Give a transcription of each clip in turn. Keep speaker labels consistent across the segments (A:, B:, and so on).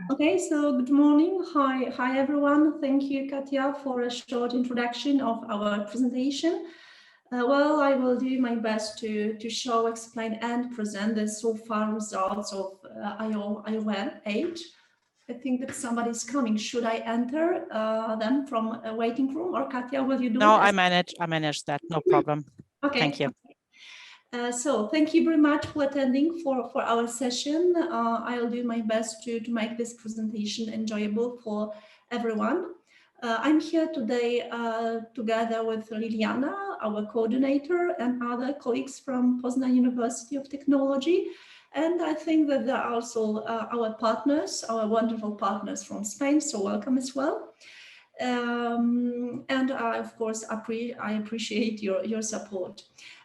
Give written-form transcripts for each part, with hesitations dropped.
A: Okay, so good morning. Hi everyone. Thank you, Katya, for a short introduction of our presentation. Well, I will do my best to show, explain, and present the so far results of IO8. I think that somebody's coming. Should I enter them from a waiting room, or Katya, will you do it?
B: No, I manage that. No problem.
A: Okay.
B: Thank you.
A: So thank you very much for attending for our session. I'll do my best to make this presentation enjoyable for everyone. I'm here today together with Liliana, our coordinator, and other colleagues from Poznan University of Technology. And I think that there are also our partners, our wonderful partners from Spain, so welcome as well. And of course, I appreciate your support.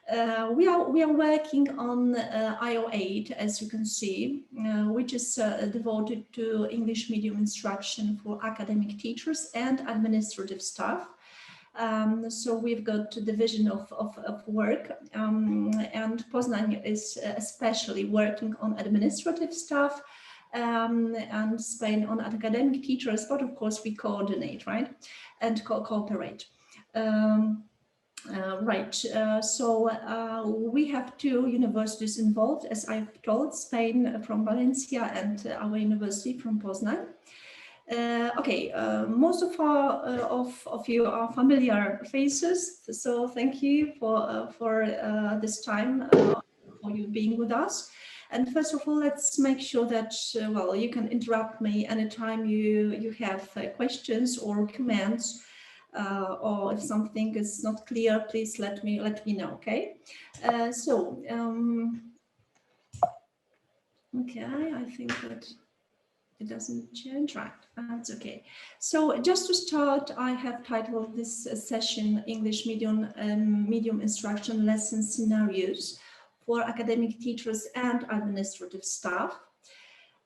A: We are working on IO8, as you can see, which is devoted to English medium instruction for academic teachers and administrative staff. So we've got a division of work, and Poznan is especially working on administrative staff, and Spain on academic teachers, but of course we coordinate, right, and cooperate. So we have two universities involved, as I've told, Spain from Valencia and our university from Poznan. Most of you are familiar faces, so thank you for this time, for you being with us. And first of all, let's make sure that well, you can interrupt me anytime you have questions or comments. Or if something is not clear, please let me know. Okay. Okay, I think that it doesn't change, right? That's okay. So just to start, I have titled this session English medium instruction lesson scenarios for academic teachers and administrative staff.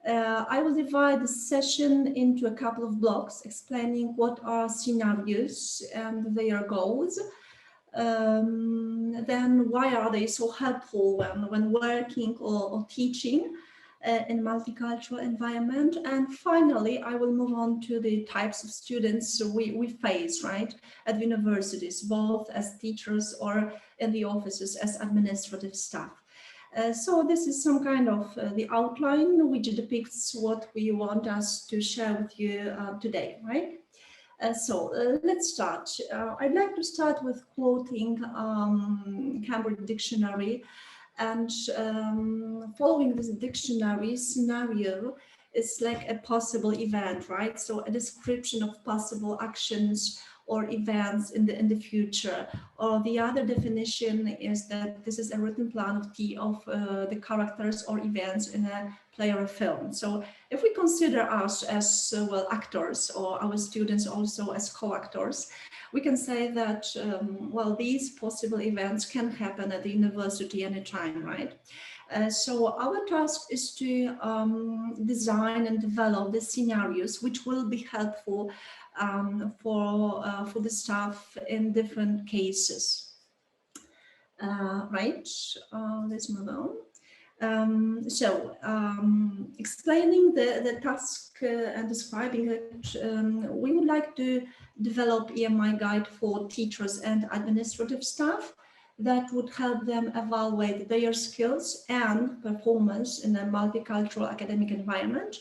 A: I will divide the session into a couple of blocks explaining what are scenarios and their goals. Then why are they so helpful when working or teaching in multicultural environment, and finally I will move on to the types of students we face, right, at universities, both as teachers or in the offices as administrative staff. So this is some kind of the outline which depicts what we want us to share with you today, right? Let's start. I'd like to start with quoting Cambridge Dictionary, and following this dictionary, scenario is like a possible event, right? So a description of possible actions or events in the future. Or the other definition is that this is a written plan of the characters or events in a play or a film. So if we consider us as well actors, or our students also as co-actors, we can say that well, these possible events can happen at the university anytime, right? So our task is to design and develop the scenarios which will be helpful for the staff in different cases. Right, let's move on. Explaining the task and describing it, we would like to develop EMI guide for teachers and administrative staff that would help them evaluate their skills and performance in a multicultural academic environment,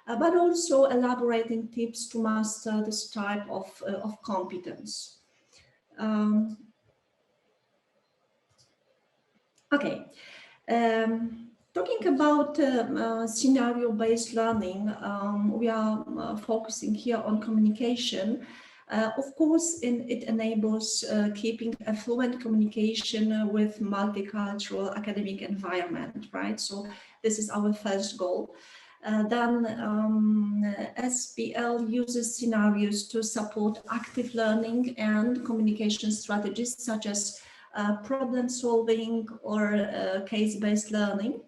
A: but also elaborating tips to master this type of competence. Okay. Talking about scenario-based learning, we are focusing here on communication. Of course, it enables keeping a fluent communication with multicultural academic environment, right? So this is our first goal. Then SPL uses scenarios to support active learning and communication strategies such as problem solving or case-based learning.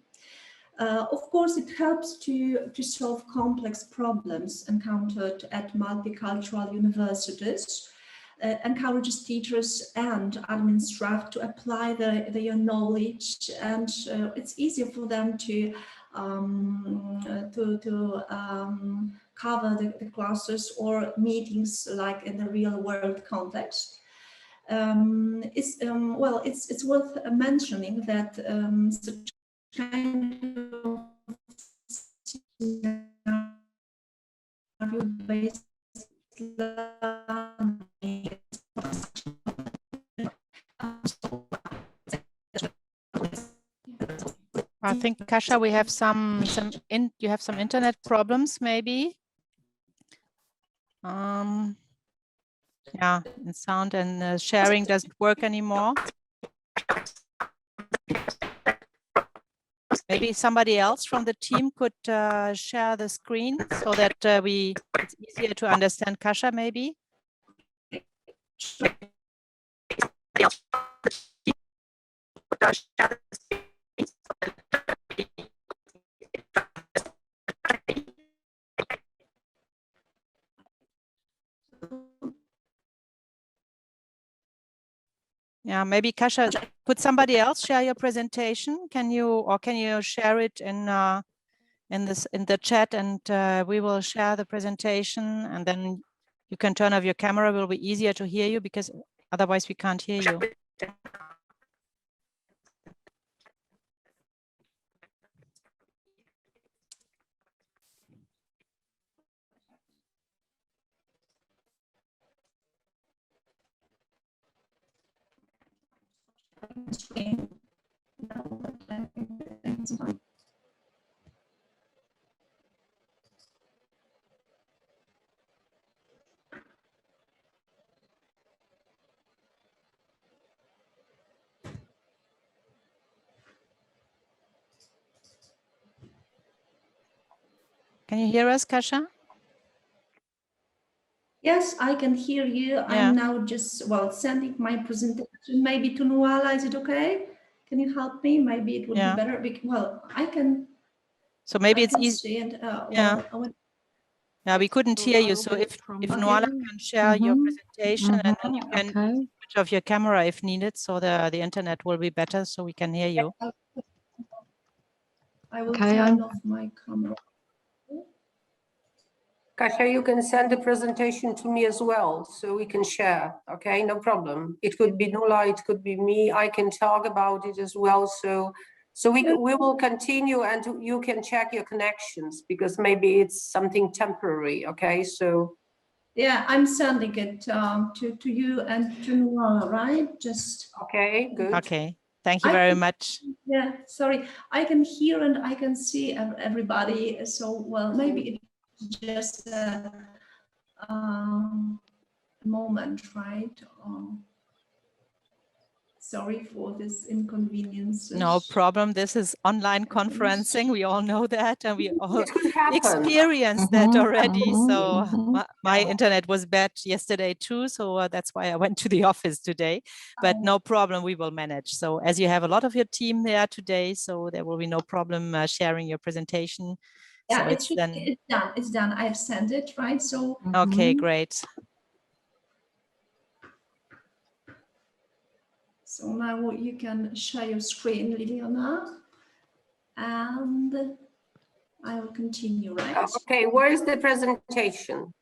A: Of course, it helps to solve complex problems encountered at multicultural universities, encourages teachers and admin staff to apply their knowledge, and it's easier for them to cover the classes or meetings like in the real world context. It's worth mentioning that such kind of scenario-based learning.
B: I think, Kasia, we have you have some internet problems, maybe. Yeah, and sound and sharing doesn't work anymore. Maybe somebody else from the team could share the screen so that it's easier to understand Kasia, maybe. Yeah, maybe Kasia, could somebody else share your presentation? Can you share it in the chat, and we will share the presentation, and then you can turn off your camera. It will be easier to hear you because otherwise we can't hear you. Can you hear us, Kasia?
A: Yes, I can hear you. Yeah. I'm now just, sending my presentation maybe to Nuala. Is it okay? Can you help me? Maybe it would be better. I can.
B: So maybe it's easy. Yeah, we couldn't hear you. So if Nuala can share your presentation, and then you can switch off your camera if needed, so the internet will be better, so we can hear you.
A: I will turn off my camera.
C: Kasia, you can send the presentation to me as well, so we can share. Okay, no problem. It could be Nuala, it could be me. I can talk about it as well. So we will continue, and you can check your connections because maybe it's something temporary. Okay, so.
A: Yeah, I'm sending it to you and to Nuala, right? Just.
C: Okay, good.
B: Okay, thank you very much.
A: Yeah, sorry, I can hear and I can see everybody. So, maybe it's just a moment, right? Sorry for this inconvenience.
B: No problem. This is online conferencing. We all know that, and we all experienced that already. So my internet was bad yesterday too. So that's why I went to the office today. But no problem. We will manage. So as you have a lot of your team there today, so there will be no problem sharing your presentation.
A: Yeah,
B: so
A: it's done. It's done. I've sent it, right? So.
B: Okay, great.
A: So now you can share your screen, Liliana, and I will continue, right?
C: Okay, where is the presentation?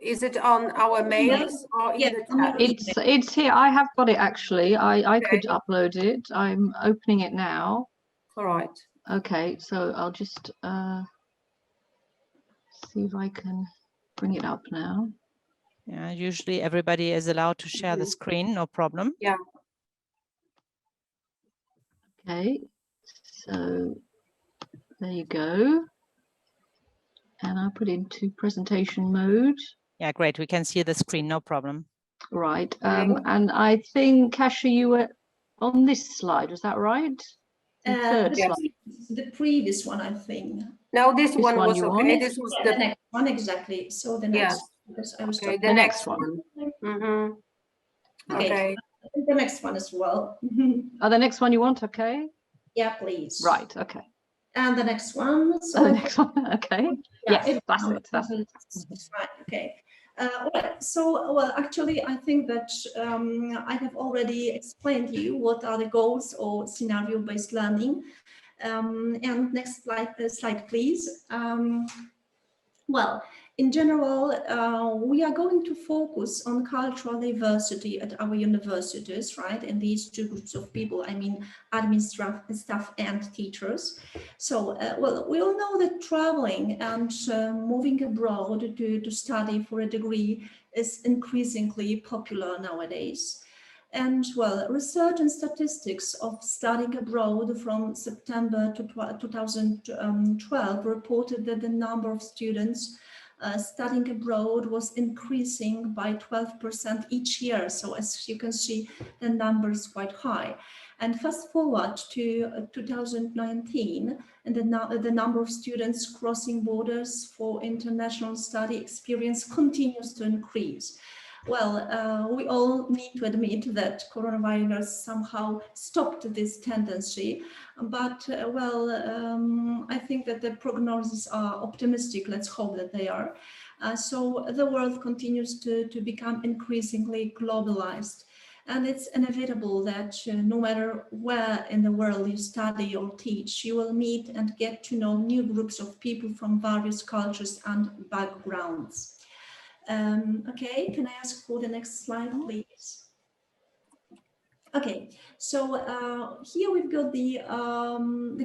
C: Is it on our mails or in the chat?
D: It's here. I have got it actually. I could upload it. I'm opening it now.
C: All right.
D: Okay, so I'll just see if I can bring it up now.
B: Yeah, usually everybody is allowed to share the screen, no problem.
C: Yeah.
D: Okay, so there you go. And I'll put it into presentation mode.
B: Yeah, great. We can see the screen, no problem.
D: Right. And I think, Kasia, you were on this slide, was that right?
A: The slide. The previous one, I think.
C: No, this one was okay. This was
A: the next one, exactly. So the next.
C: Okay, the next one.
A: Okay. The next one as well.
D: Oh, the next one you want? Okay.
A: Yeah, please.
D: Right. Okay.
A: And the next one.
D: So the next one. Okay. Yes, that's it. That's it.
A: Right. Okay. So, actually, I think that I have already explained to you what are the goals of scenario-based learning. And next slide, please. Well, in general, we are going to focus on cultural diversity at our universities, right? And these two groups of people, I mean, admin staff and teachers. So, well, we all know that traveling and moving abroad to study for a degree is increasingly popular nowadays. And well, research and statistics of studying abroad from September to 2012 reported that the number of students studying abroad was increasing by 12% each year. So as you can see, the number is quite high. And fast forward to 2019, and the number of students crossing borders for international study experience continues to increase. Well, we all need to admit that coronavirus somehow stopped this tendency, but I think that the prognoses are optimistic. Let's hope that they are. So the world continues to become increasingly globalized. And it's inevitable that no matter where in the world you study or teach, you will meet and get to know new groups of people from various cultures and backgrounds. Okay, can I ask for the next slide, please? Okay, so here we've got the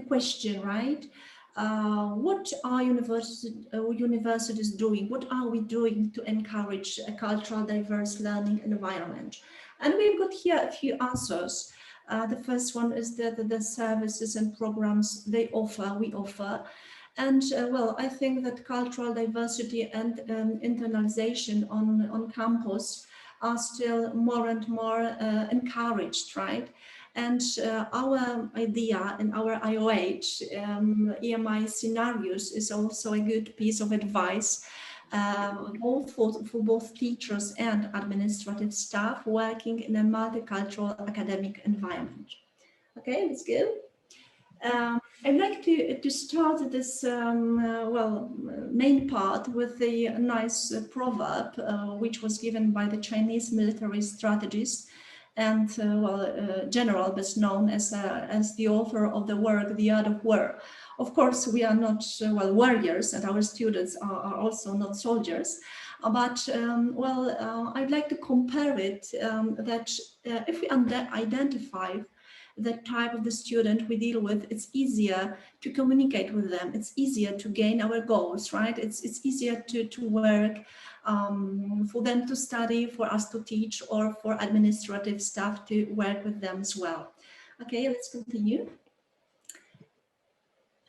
A: question, right? What are universities doing? What are we doing to encourage a cultural, diverse learning environment? And we've got here a few answers. The first one is that the services and programs we offer. And well, I think that cultural diversity and internalization on campus are still more and more encouraged, right? And our idea in our IO8 EMI scenarios is also a good piece of advice, both for both teachers and administrative staff working in a multicultural academic environment. Okay, let's go. I'd like to start this main part with the nice proverb which was given by the Chinese military strategist and general best known as the author of the work The Art of War. Of course, we are not warriors, and our students are also not soldiers. But I'd like to compare it that if we identify the type of the student we deal with, it's easier to communicate with them. It's easier to gain our goals, right? It's easier to work, for them to study, for us to teach, or for administrative staff to work with them as well. Okay, let's continue.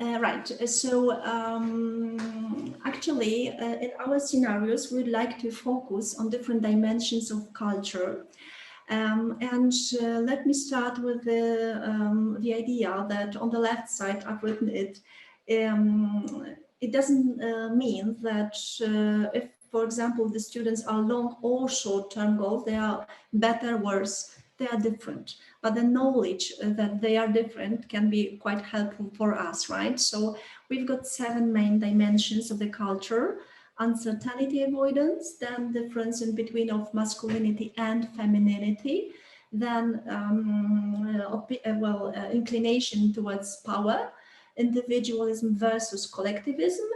A: Right, so actually in our scenarios, we'd like to focus on different dimensions of culture. Let me start with the idea that on the left side I've written it. It doesn't mean that if, for example, the students are long or short-term goals, they are better, worse, they are different. But the knowledge that they are different can be quite helpful for us, right? So we've got 7 main dimensions of the culture. Uncertainty avoidance, then difference in between of masculinity and femininity, then inclination towards power, individualism versus collectivism,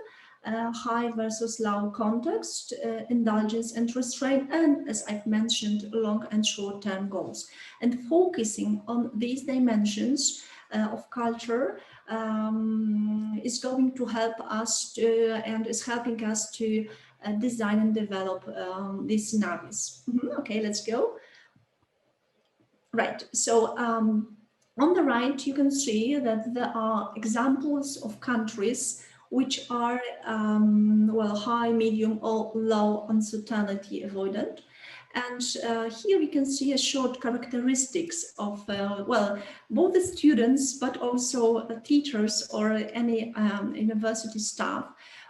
A: high versus low context, indulgence and restraint, and as I've mentioned, long and short-term goals. And focusing on these dimensions of culture is going to help us and is helping us to design and develop these scenarios. Okay, let's go. Right, so on the right you can see that there are examples of countries which are high, medium or low uncertainty avoidant. And here we can see a short characteristics of, both the students, but also teachers or any university staff,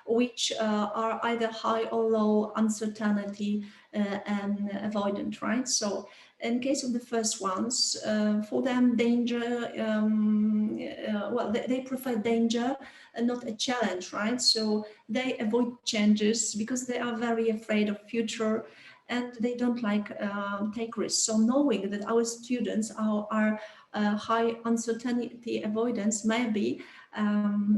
A: which are either high or low uncertainty and avoidant, right? So in case of the first ones, for them, danger, they prefer danger and not a challenge, right? So they avoid changes because they are very afraid of future. and they don't like take risks. So knowing that our students are high uncertainty avoidance maybe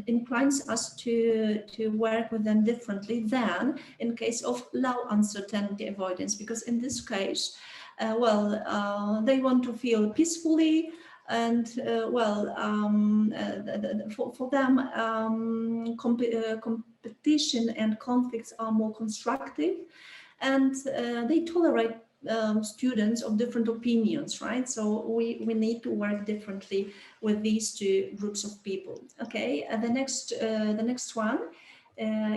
A: inclines us to work with them differently than in case of low uncertainty avoidance, because in this case, they want to feel peacefully, and for them competition and conflicts are more constructive, and they tolerate students of different opinions, right? So we need to work differently with these two groups of people. Okay, the next one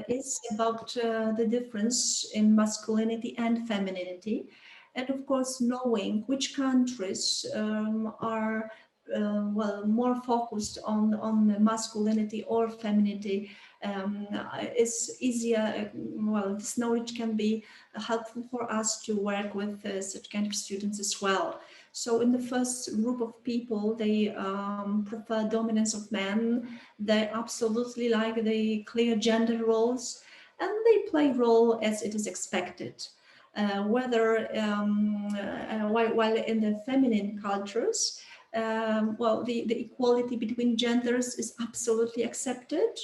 A: is about the difference in masculinity and femininity. And of course, knowing which countries are more focused on masculinity or femininity is easier. This knowledge can be helpful for us to work with such kind of students as well. So in the first group of people, they prefer dominance of men. They absolutely like the clear gender roles, and they play role as it is expected. While in the feminine cultures, the equality between genders is absolutely accepted,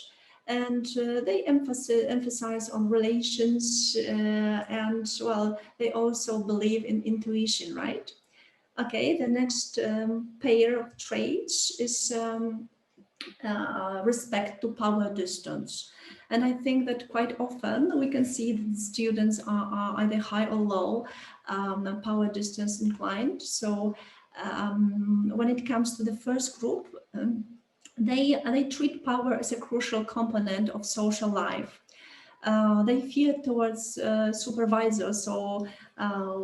A: and they emphasize on relations, and they also believe in intuition, right? Okay, the next pair of traits is respect to power distance. And I think that quite often we can see that students are either high or low power distance inclined. So when it comes to the first group, they treat power as a crucial component of social life. They fear towards supervisors, so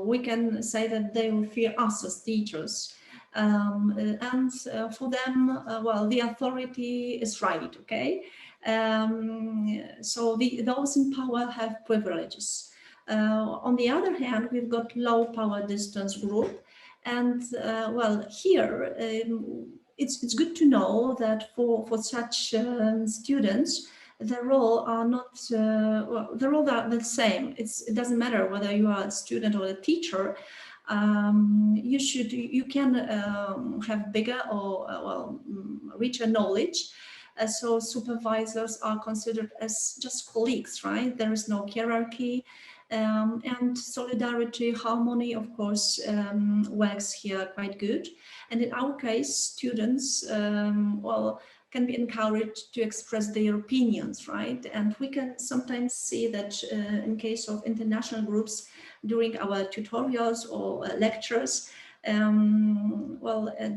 A: we can say that they will fear us as teachers. And for them, the authority is right, okay? So those in power have privileges. On the other hand, we've got low power distance group, and here it's good to know that for such students, the role are not the roles are the same. It doesn't matter whether you are a student or a teacher. You can have bigger or richer knowledge. So supervisors are considered as just colleagues, right? There is no hierarchy, and solidarity, harmony, of course, works here quite good. And in our case, students, can be encouraged to express their opinions, right? And we can sometimes see that in case of international groups, during our tutorials or lectures,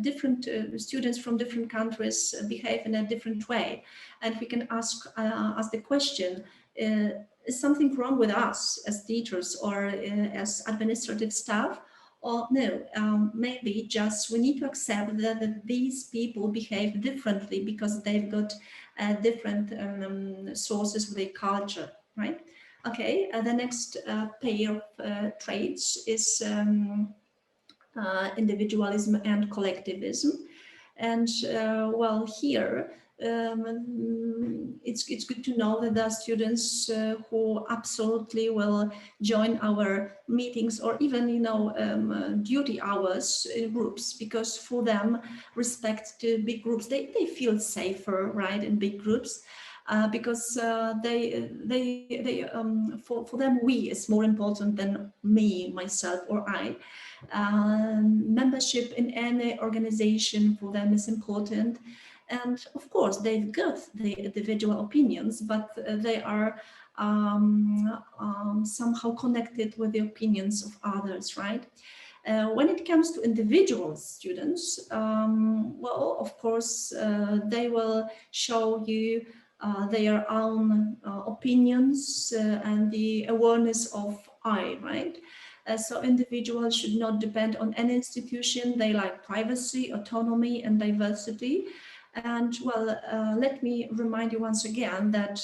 A: different students from different countries behave in a different way. And we can ask the question, is something wrong with us as teachers or as administrative staff? Or no, maybe just we need to accept that these people behave differently because they've got different sources of their culture, right? Okay, the next pair of traits is individualism and collectivism. And here, it's good to know that there are students who absolutely will join our meetings or even duty hours in groups, because for them, respect to big groups, they feel safer, right, in big groups. Because for them, we is more important than me, myself, or I. Membership in any organization for them is important. And of course, they've got the individual opinions, but they are somehow connected with the opinions of others, right? When it comes to individual students, of course, they will show you their own opinions and the awareness of I, right? So individuals should not depend on any institution. They like privacy, autonomy, and diversity. And let me remind you once again that,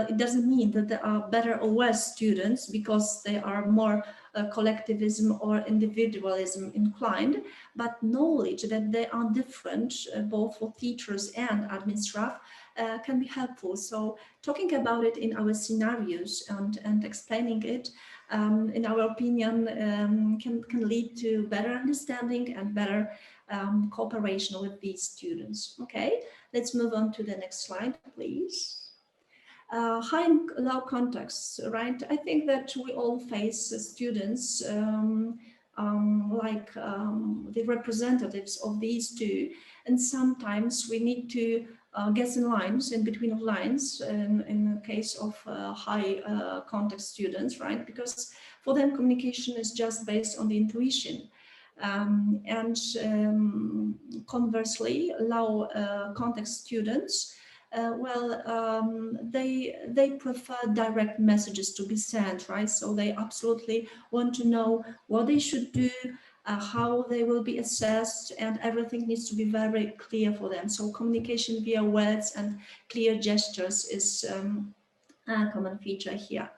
A: it doesn't mean that there are better or worse students because they are more collectivism or individualism inclined, but knowledge that they are different, both for teachers and admin staff, can be helpful. So talking about it in our scenarios and explaining it, in our opinion, can lead to better understanding and better cooperation with these students. Okay, let's move on to the next slide, please. High and low contexts, right? I think that we all face students like the representatives of these two, and sometimes we need to get in lines, in between of lines, in the case of high context students, right? Because for them communication is just based on the intuition. Conversely, low context students, they prefer direct messages to be sent, right? So they absolutely want to know what they should do, how they will be assessed, and everything needs to be very clear for them. So communication via words and clear gestures is a common feature here.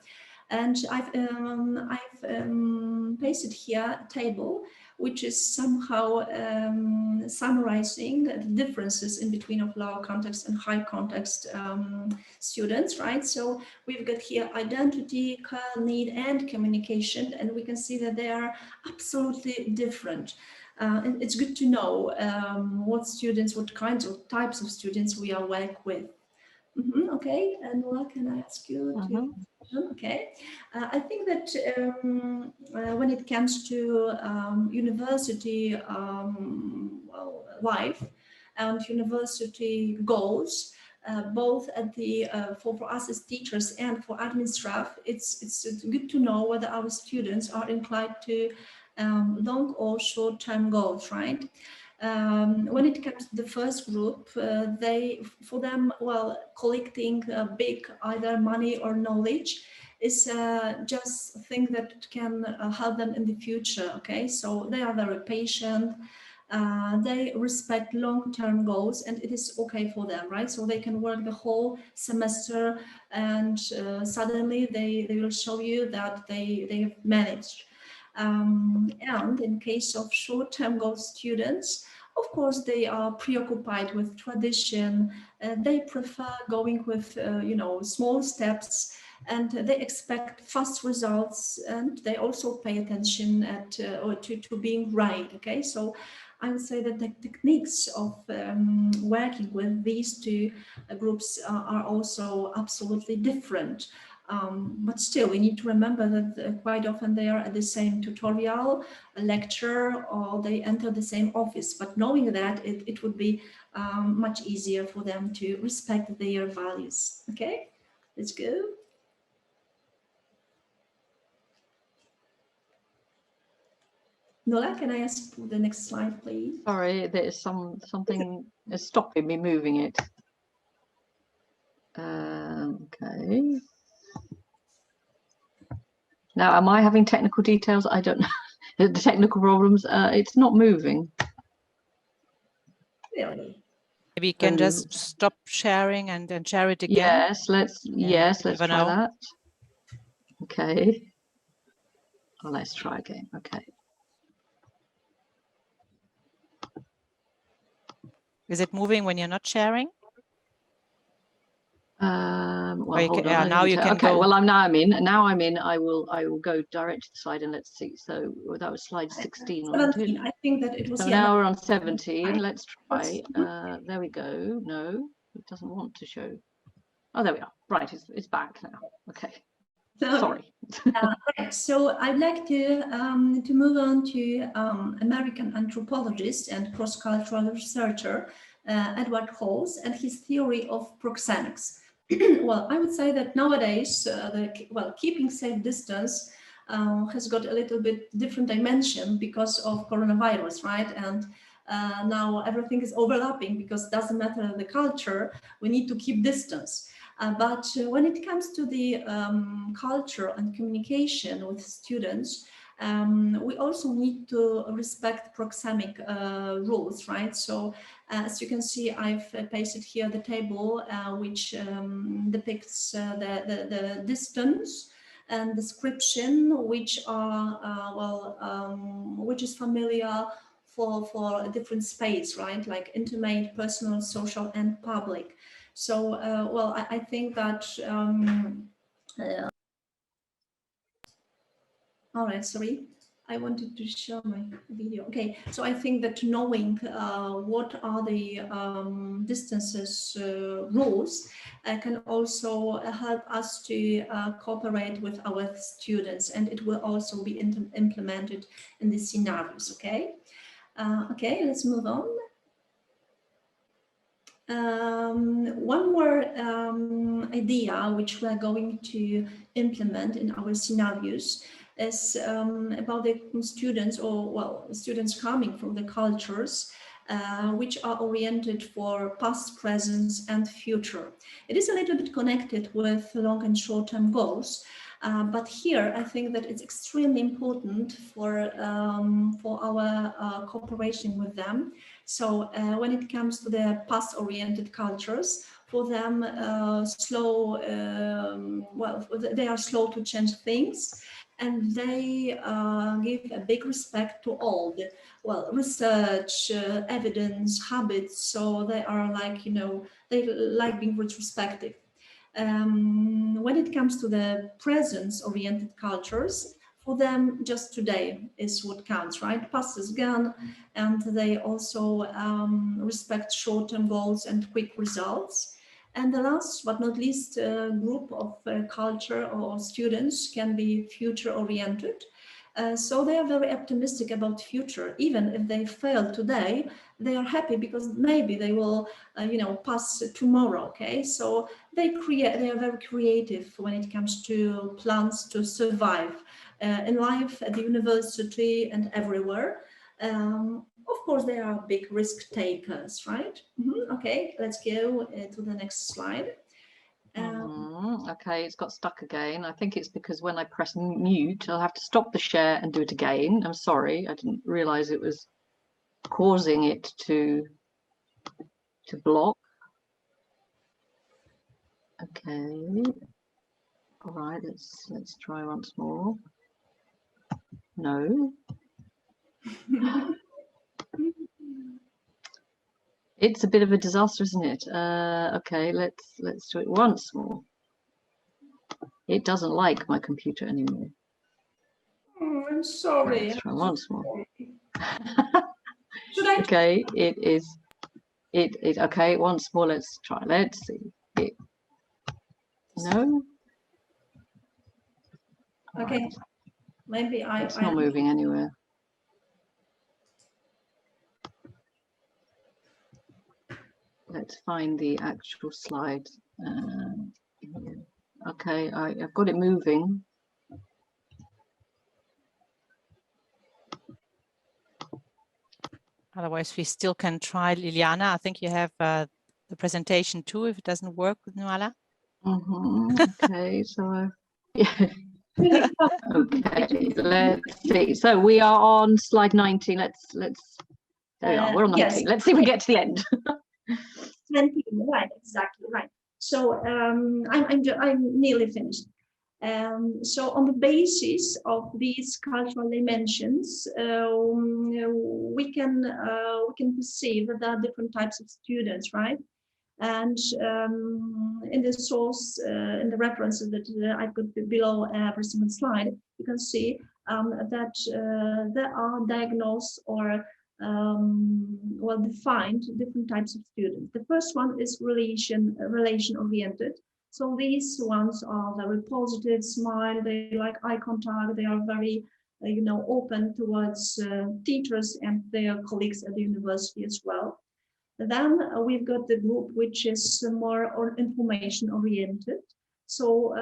A: And I've pasted here a table which is somehow summarizing the differences in between of low context and high context students, right? So we've got here identity, care, need, and communication, and we can see that they are absolutely different. And it's good to know what students, what kinds of types of students we are work with. Okay, and Nola, can I ask you to? Okay, I think that when it comes to university life and university goals, both at the for us as teachers and for admin staff, it's good to know whether our students are inclined to long or short-term goals, right? When it comes to the first group, for them, collecting big either money or knowledge is just a thing that can help them in the future. Okay, so they are very patient. They respect long-term goals, and it is okay for them, right? So they can work the whole semester, and suddenly they will show you that they have managed. And in case of short-term goal students, of course, they are preoccupied with tradition. They prefer going with, small steps, and they expect fast results, and they also pay attention to being right. Okay, so I would say that the techniques of working with these two groups are also absolutely different. But still, we need to remember that quite often they are at the same tutorial, a lecture, or they enter the same office. But knowing that, it would be much easier for them to respect their values. Okay, let's go. Nola, can I ask for the next slide, please?
D: Sorry, there's something is stopping me moving it. Okay. Now, am I having technical details? I don't know. The technical problems. It's not moving.
A: Really?
B: Maybe you can just stop sharing and then share it again.
D: Yes, let's try that. Okay. Well, let's try again. Okay.
B: Is it moving when you're not sharing?
D: Well, hold on.
B: Now you can
D: okay,
B: go.
D: well, now I'm in. Now I'm in. I will go direct to the slide and let's see. So that was slide 16.
A: 17. I think that it was.
D: So now we're on 17. Let's try. There we go. No, it doesn't want to show. Oh, there we are. Right, it's back now. Okay. Sorry.
A: Right. So I'd like to move on to American anthropologist and cross-cultural researcher Edward Halls and his theory of proxemics. Well, I would say that nowadays, keeping safe distance has got a little bit different dimension because of coronavirus, right? And now everything is overlapping because it doesn't matter the culture, we need to keep distance. But when it comes to the culture and communication with students, we also need to respect proxemic rules, right? So as you can see, I've pasted here the table which depicts the distance and description, which are which is familiar for a different space, right? Like intimate, personal, social, and public. So, well, I think that. All right, sorry. I wanted to show my video. Okay, so I think that knowing what are the distances rules can also help us to cooperate with our students, and it will also be implemented in the scenarios. Okay, okay, let's move on. One more idea which we're going to implement in our scenarios is about the students, or well, students coming from the cultures which are oriented for past, present, and future. It is a little bit connected with long and short-term goals, but here I think that it's extremely important for our cooperation with them. So when it comes to the past-oriented cultures, for them, well, they are slow to change things, and they give a big respect to all the, well, research, evidence, habits. So they are like, you know, they like being retrospective. When it comes to the presence-oriented cultures, for them, just today is what counts, right? Past is gone, and they also respect short-term goals and quick results. And the last but not least group of culture or students can be future-oriented. So they are very optimistic about future. Even if they fail today, they are happy because maybe they will, you know, pass tomorrow. Okay, so they are very creative when it comes to plans to survive in life, at the university, and everywhere. Of course, they are big risk takers, right? Okay, let's go to the next slide.
D: Okay, it's got stuck again. I think it's because when I press mute, I'll have to stop the share and do it again. I'm sorry, I didn't realize it was causing it to block. Okay. All right, let's try once more. No. It's a bit of a disaster, isn't it? Okay, let's do it once more. It doesn't like my computer anymore.
A: Oh, I'm sorry.
D: Let's try once more.
A: Should I?
D: Okay, it is. Okay, once more. Let's try. Let's see. No.
A: Okay.
D: Right.
A: Maybe
D: It's not moving anywhere. Let's find the actual slide. Okay, I've got it moving.
B: Otherwise, we still can try. Liliana, I think you have the presentation too, if it doesn't work with Nuala.
D: Okay, so yeah. Okay, let's see. So we are on slide 19. Let's there we are. We're on 19. Yes. Let's see if we get to the end.
A: 20, right, exactly, right. So I'm nearly finished. So on the basis of these cultural dimensions, we can perceive that there are different types of students, right? And in the source, in the references that I put below every single slide, you can see that there are diagnosed or well defined different types of students. The first one is relation oriented. So these ones are very positive, smile, they like eye contact, they are very you know, open towards teachers and their colleagues at the university as well. Then we've got the group which is more information oriented. So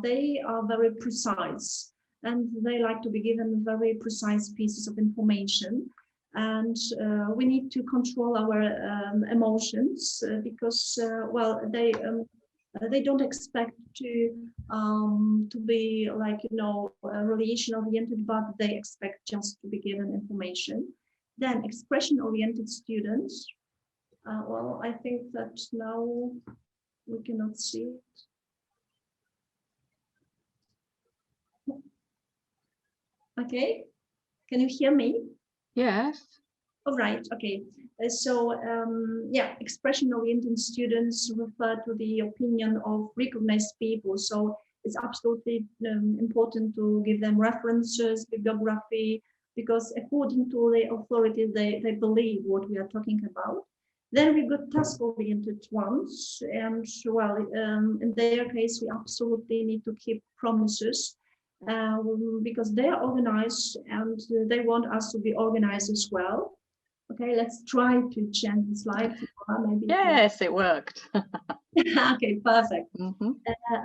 A: they are very precise, and they like to be given very precise pieces of information. And we need to control our emotions because well, they don't expect to be like, you know, relation oriented, but they expect just to be given information. Then expression oriented students. Well, I think that now we cannot see it. Okay, can you hear me?
D: Yes.
A: All right, okay. Yeah, expression-oriented students refer to the opinion of recognized people. So it's absolutely important to give them references, bibliography, because according to the authorities, they believe what we are talking about. Then we got task-oriented ones, and well, in their case, we absolutely need to keep promises because they are organized and they want us to be organized as well. Okay, let's try to change the slide. Maybe
D: yes, it worked.
A: Okay, perfect.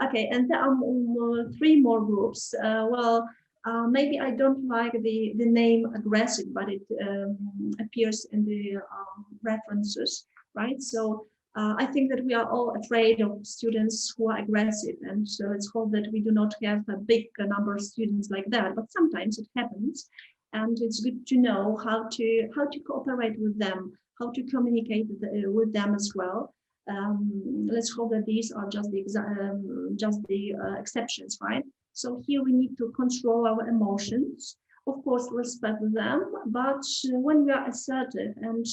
A: Okay, and there are three more groups. Maybe I don't like the name aggressive, but it appears in the references, right? So I think that we are all afraid of students who are aggressive, and so let's hope that we do not have a big number of students like that, but sometimes it happens. And it's good to know how to cooperate with them, how to communicate with them as well. Let's hope that these are just the exceptions, right? So here we need to control our emotions, of course, respect them, but when we are assertive and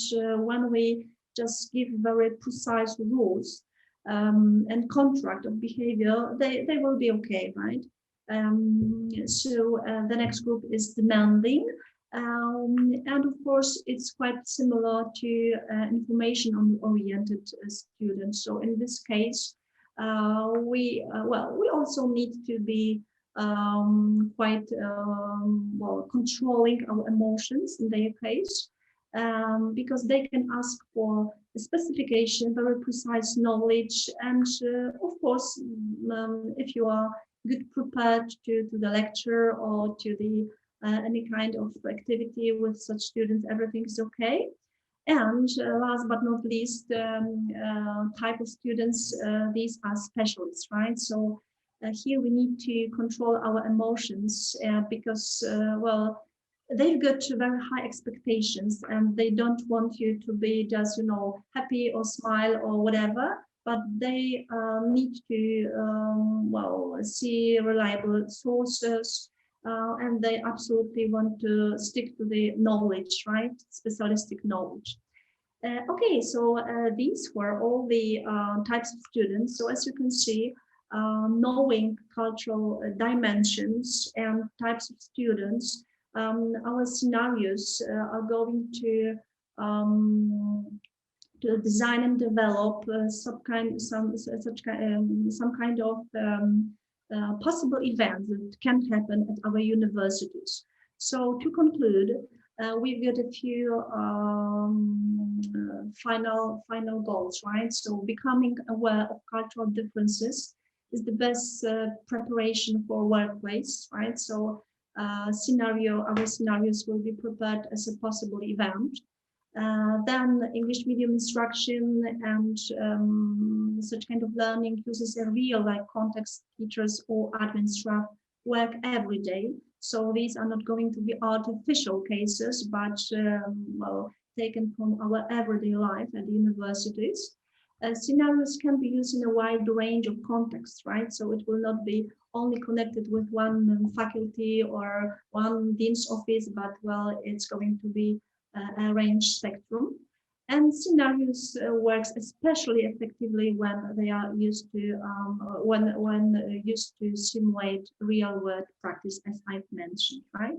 A: when we just give very precise rules and contract of behavior, they will be okay, right? The next group is demanding. And of course, it's quite similar to information-oriented students. So in this case, we also need to be quite controlling our emotions in their case, because they can ask for a specification, very precise knowledge, and of course, if you are good prepared to the lecture or to the any kind of activity with such students, everything is okay. And last but not least, type of students, these are specialists, right? So here we need to control our emotions because, they've got very high expectations and they don't want you to be just, happy or smile or whatever, but they need to, see reliable sources, and they absolutely want to stick to the knowledge, right? Specialistic knowledge. Okay, so these were all the types of students. So as you can see, knowing cultural dimensions and types of students, our scenarios are going to design and develop some kind of possible events that can happen at our universities. So to conclude, we've got a few final goals, right? So becoming aware of cultural differences is the best preparation for workplace, right? So our scenarios will be prepared as a possible event. Then English medium instruction and such kind of learning uses a real life context. Teachers or admin staff work every day. So these are not going to be artificial cases, but taken from our everyday life at the universities. Scenarios can be used in a wide range of contexts, right? So it will not be only connected with one faculty or one dean's office, but it's going to be a range spectrum. And scenarios works especially effectively when they are used to used to simulate real world practice, as I've mentioned, right?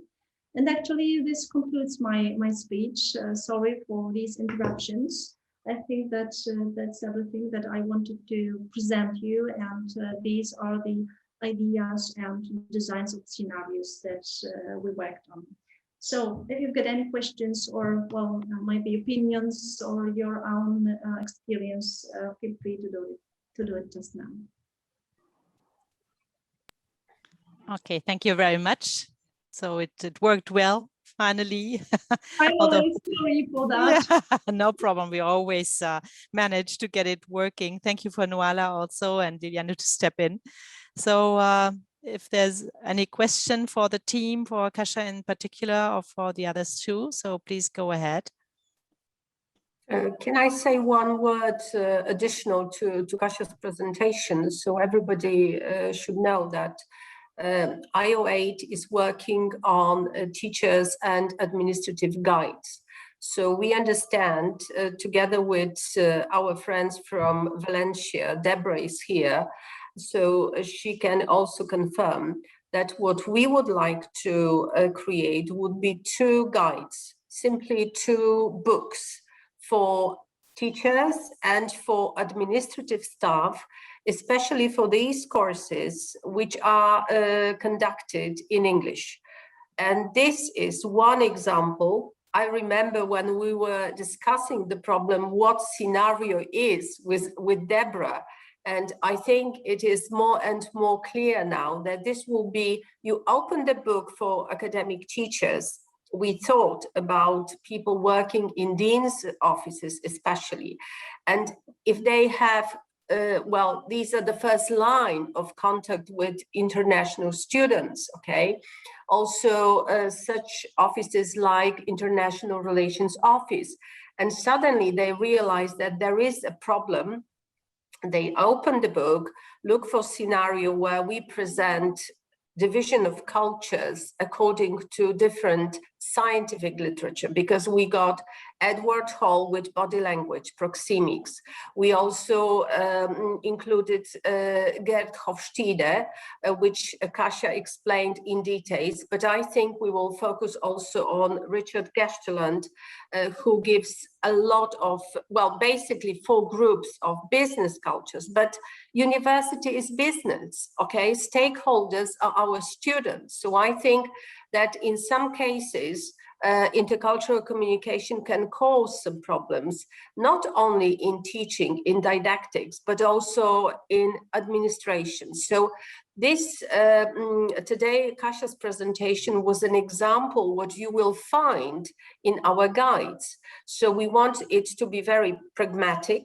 A: And actually, this concludes my speech. Sorry for these interruptions. I think that that's everything that I wanted to present you, and these are the ideas and designs of scenarios that we worked on. So if you've got any questions or maybe opinions or your own experience, feel free to do it just now.
B: Okay, thank you very much. So it worked well, finally.
A: I'm always sorry for that.
B: Yeah, no problem. We always manage to get it working. Thank you for Nuala also and Liliana to step in. So if there's any question for the team, for Kasia in particular, or for the others too, so please go ahead.
C: Can I say one word additional to Kasia's presentation? So everybody should know that IO8 is working on teachers and administrative guides. So we understand, together with our friends from Valencia, Deborah is here, so she can also confirm that what we would like to create would be 2 guides, simply 2 books for teachers and for administrative staff, especially for these courses which are conducted in English. And this is one example. I remember when we were discussing the problem, what scenario is with Deborah. And I think it is more and more clear now that this will be, you open the book for academic teachers. We thought about people working in dean's offices especially. And if they have, well, these are the first line of contact with international students, okay? Also such offices like International Relations Office. And suddenly they realize that there is a problem. They open the book, look for scenario where we present division of cultures according to different scientific literature, because we got Edward Hall with body language, proxemics. We also included Gerd Hofstede, which Kasia explained in details, but I think we will focus also on Richard Gesteland, who gives a lot of, well, basically 4 groups of business cultures, but university is business, okay? Stakeholders are our students. So I think that in some cases, intercultural communication can cause some problems, not only in teaching, in didactics, but also in administration. So this, today, Kasia's presentation was an example what you will find in our guides. So we want it to be very pragmatic,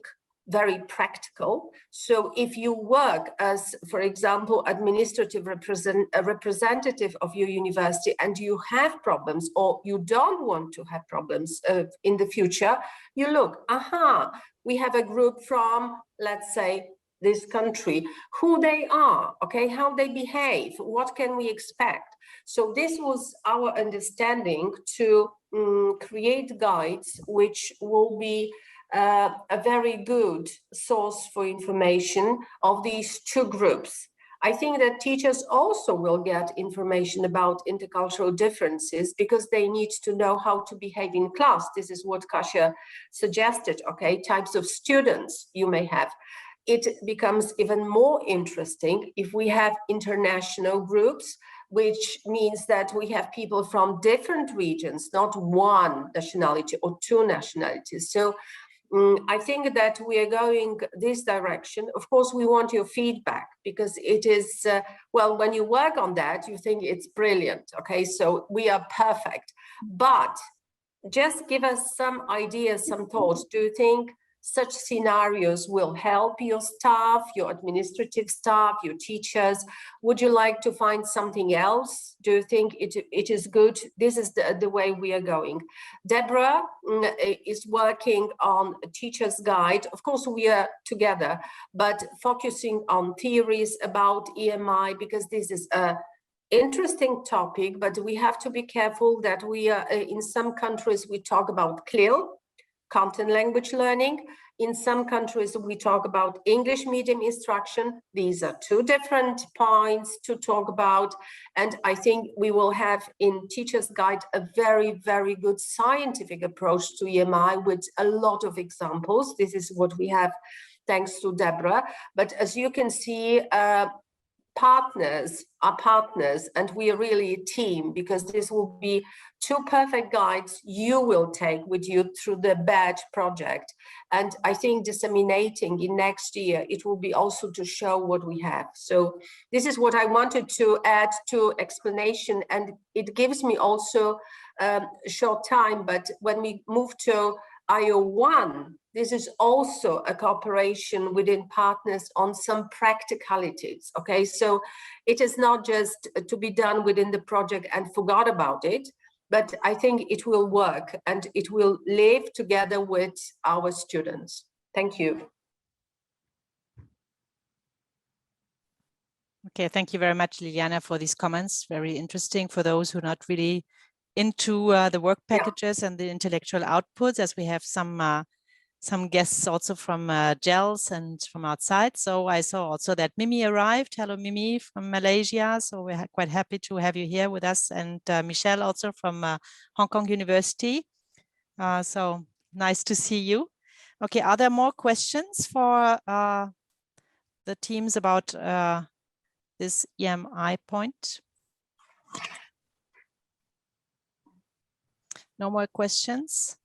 C: very practical. So if you work as, for example, administrative representative of your university and you have problems, or you don't want to have problems in the future, you look, aha, we have a group from, let's say, this country, who they are, okay, how they behave, what can we expect? So this was our understanding to create guides which will be a very good source for information of these 2 groups. I think that teachers also will get information about intercultural differences because they need to know how to behave in class. This is what Kasia suggested, okay, types of students you may have. It becomes even more interesting if we have international groups, which means that we have people from different regions, not one nationality or 2 nationalities. So I think that we are going this direction. Of course, we want your feedback because it is, well, when you work on that, you think it's brilliant, okay? So we are perfect, but just give us some ideas, some thoughts. Do you think such scenarios will help your staff, your administrative staff, your teachers? Would you like to find something else? Do you think it is good? This is the way we are going. Deborah is working on a teacher's guide. Of course, we are together, but focusing on theories about EMI, because this is a interesting topic, but we have to be careful that we are, in some countries, we talk about CLIL, content language learning. In some countries, we talk about English medium instruction. These are 2 different points to talk about. And I think we will have in Teacher's Guide a very, very good scientific approach to EMI with a lot of examples. This is what we have thanks to Deborah. But as you can see, partners are partners, and we are really a team, because this will be 2 perfect guides you will take with you through the badge project. And I think disseminating in next year, it will be also to show what we have. So this is what I wanted to add to explanation, and it gives me also a short time, but when we move to IO1, this is also a cooperation within partners on some practicalities, okay? So it is not just to be done within the project and forgot about it, but I think it will work and it will live together with our students. Thank you.
B: Okay, thank you very much, Liliana, for these comments. Very interesting for those who are not really into the work packages and the intellectual outputs, as we have some guests also from GELS and from outside. So I saw also that Mimi arrived. Hello, Mimi from Malaysia. So we're quite happy to have you here with us. And Michelle also from Hong Kong University. So nice to see you. Okay, are there more questions for the teams about this EMI point? No more questions?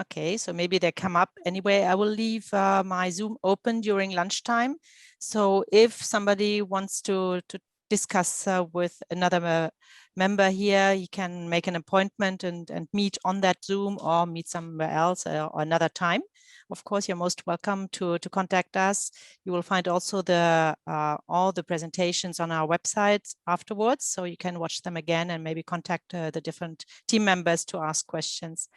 B: Okay, so maybe they come up anyway. I will leave my Zoom open during lunchtime. So if somebody wants to discuss with another member here, you can make an appointment and meet on that Zoom or meet somewhere else or another time. Of course, you're most welcome to contact us. You will find also all the presentations on our website afterwards, so you can watch them again and maybe contact the different team members to ask questions.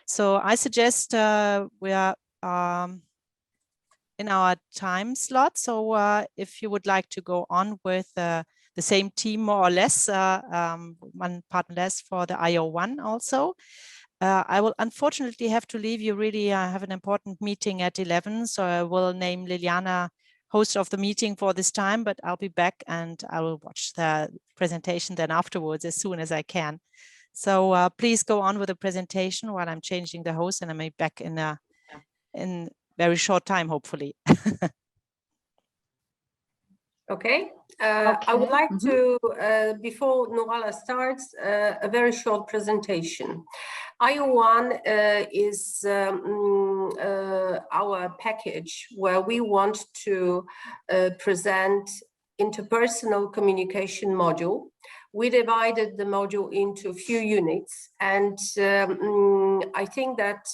B: So I suggest we are in our time slot. So if you would like to go on with the same team, more or less, one part less for the IO1 also. I will unfortunately have to leave you. Really, I have an important meeting at 11, so I will name Liliana host of the meeting for this time, but I'll be back and I will watch the presentation then afterwards as soon as I can. So please go on with the presentation while I'm changing the host, and I may be back in very short time, hopefully.
C: Okay. I would like to, before Nurala starts, a very short presentation. IO1 is our package where we want to present interpersonal communication module. We divided the module into a few units, and I think that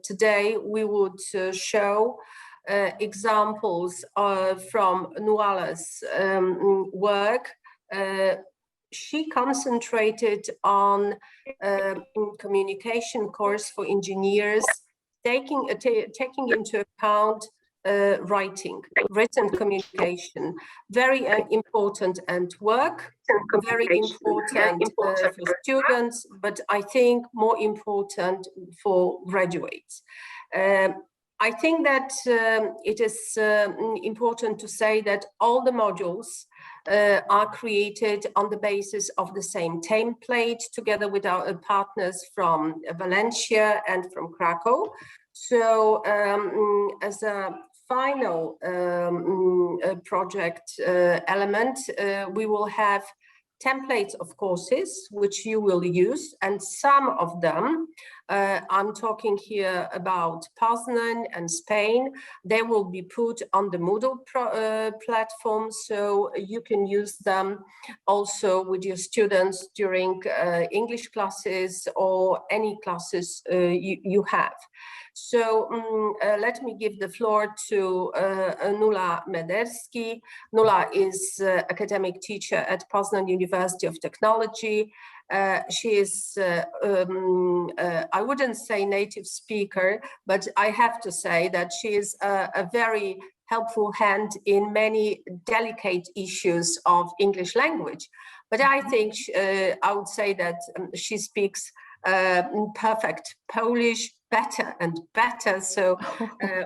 C: today we would show examples from Nurala's work. She concentrated on communication course for engineers, taking into account written communication, very important and work, very important for students, but I think more important for graduates. I think that it is important to say that all the modules are created on the basis of the same template together with our partners from Valencia and from Krakow. So as a final project element, we will have templates of courses which you will use, and some of them, I'm talking here about Poznan and Spain, they will be put on the Moodle platform, so you can use them also with your students during English classes or any classes you have. So let me give the floor to Nula Mederski. Nula is academic teacher at Poznan University of Technology. She is, I wouldn't say native speaker, but I have to say that she is a very helpful hand in many delicate issues of English language. But I think I would say that she speaks perfect Polish, better and better. So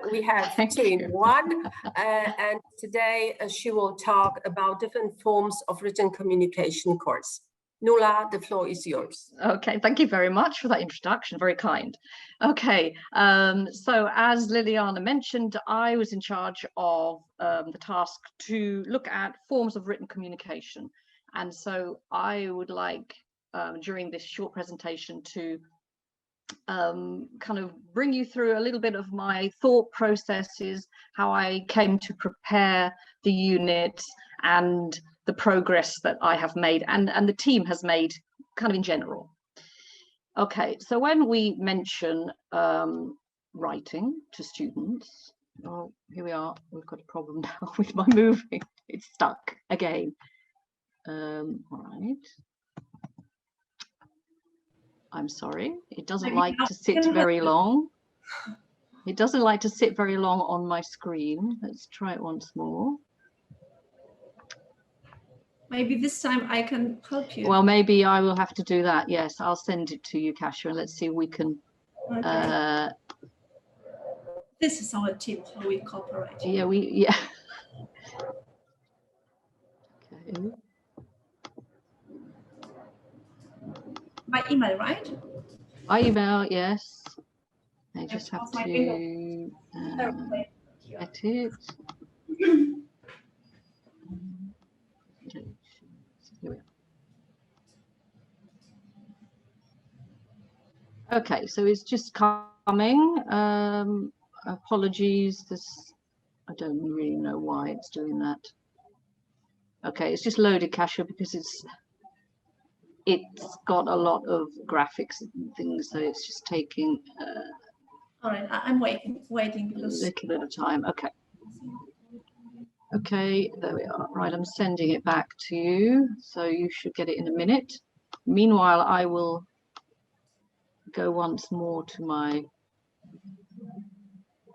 C: we have two in one. And today she will talk about different forms of written communication course. Nula, the floor is yours.
D: Okay, thank you very much for that introduction, very kind. Okay, so as Liliana mentioned, I was in charge of the task to look at forms of written communication. And so I would like, during this short presentation, to kind of bring you through a little bit of my thought processes, how I came to prepare the unit and the progress that I have made and the team has made kind of in general. Okay, so when we mention writing to students, oh, here we are, we've got a problem now with my moving, it's stuck again. All right. I'm sorry, it doesn't like to sit very long. It doesn't like to sit very long on my screen. Let's try it once more.
A: Maybe this time I can help you.
D: Well, maybe I will have to do that. Yes, I'll send it to you, Kasia, and let's see if we can.
A: Okay. This is our team, how we cooperate.
D: Yeah, yeah. Okay.
A: By email, right?
D: By email, yes. I just have to get it. Okay, so it's just coming. Apologies, I don't really know why it's doing that. Okay, it's just loaded, Kasia, because it's got a lot of graphics and things, so it's just taking
A: all right, I'm waiting because...
D: a little bit of time. Okay. Okay, there we are. Right, I'm sending it back to you, so you should get it in a minute. Meanwhile, I will go once more to my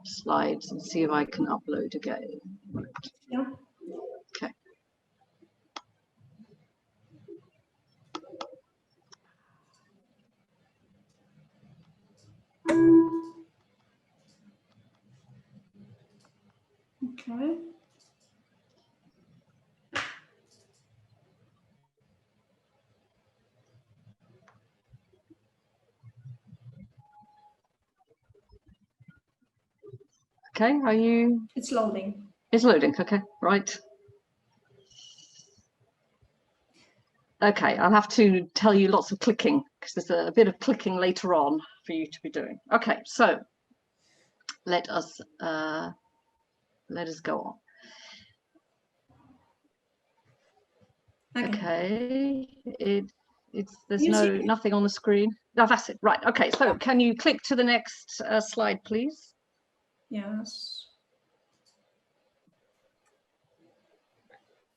D: slides and see if I can upload again. Right.
A: Yeah.
D: Okay.
A: Okay.
D: Okay, are you?
A: It's loading.
D: It's loading, okay, right. Okay, I'll have to tell you lots of clicking because there's a bit of clicking later on for you to be doing. Okay, so let us go on. Okay, there's nothing on the screen. No, that's it. Right. Okay. So can you click to the next slide, please?
A: Yes.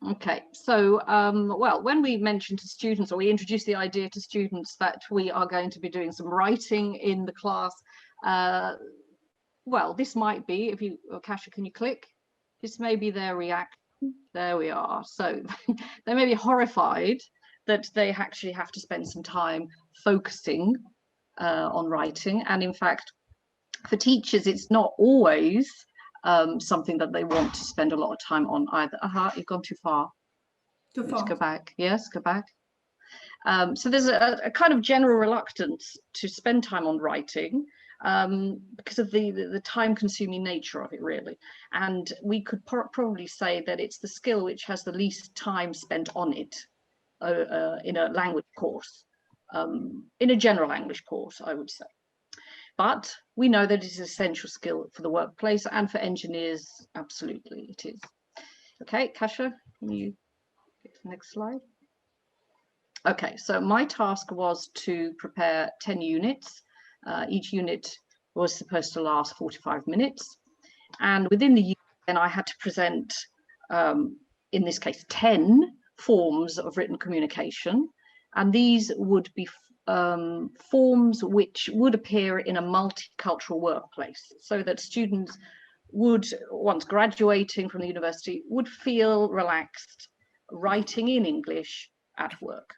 D: Okay. So, well, when we mentioned to students, or we introduced the idea to students that we are going to be doing some writing in the class, well, this might be, if you, Kasia, can you click? This may be their reaction. There we are. So they may be horrified that they actually have to spend some time focusing on writing. And in fact, for teachers, it's not always something that they want to spend a lot of time on either. You've gone too far.
A: Too far.
D: Let's go back. Yes, go back. So there's a kind of general reluctance to spend time on writing because of the time-consuming nature of it, really. And we could probably say that it's the skill which has the least time spent on it in a language course, in a general English course, I would say. But we know that it is an essential skill for the workplace, and for engineers, absolutely it is. Okay, Kasia, can you get to the next slide? Okay, so my task was to prepare 10 units. Each unit was supposed to last 45 minutes. And within the unit, then I had to present, in this case, 10 forms of written communication. And these would be forms which would appear in a multicultural workplace, so that students would, once graduating from the university, would feel relaxed writing in English at work.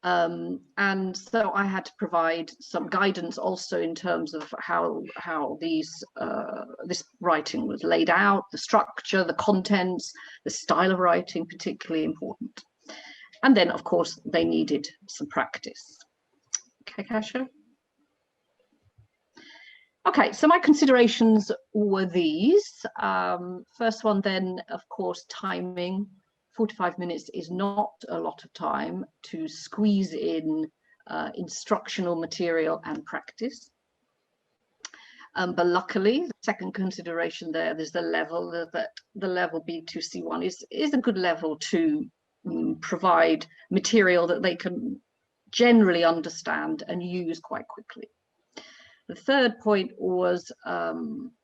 D: And so I had to provide some guidance also in terms of how this writing was laid out, the structure, the contents, the style of writing, particularly important. And then, of course, they needed some practice. Okay, Kasia? Okay, so my considerations were these. First one then, of course, timing. 45 minutes is not a lot of time to squeeze in instructional material and practice. But luckily, the second consideration there's the level, that the level B2C1 is a good level to provide material that they can generally understand and use quite quickly. The third point was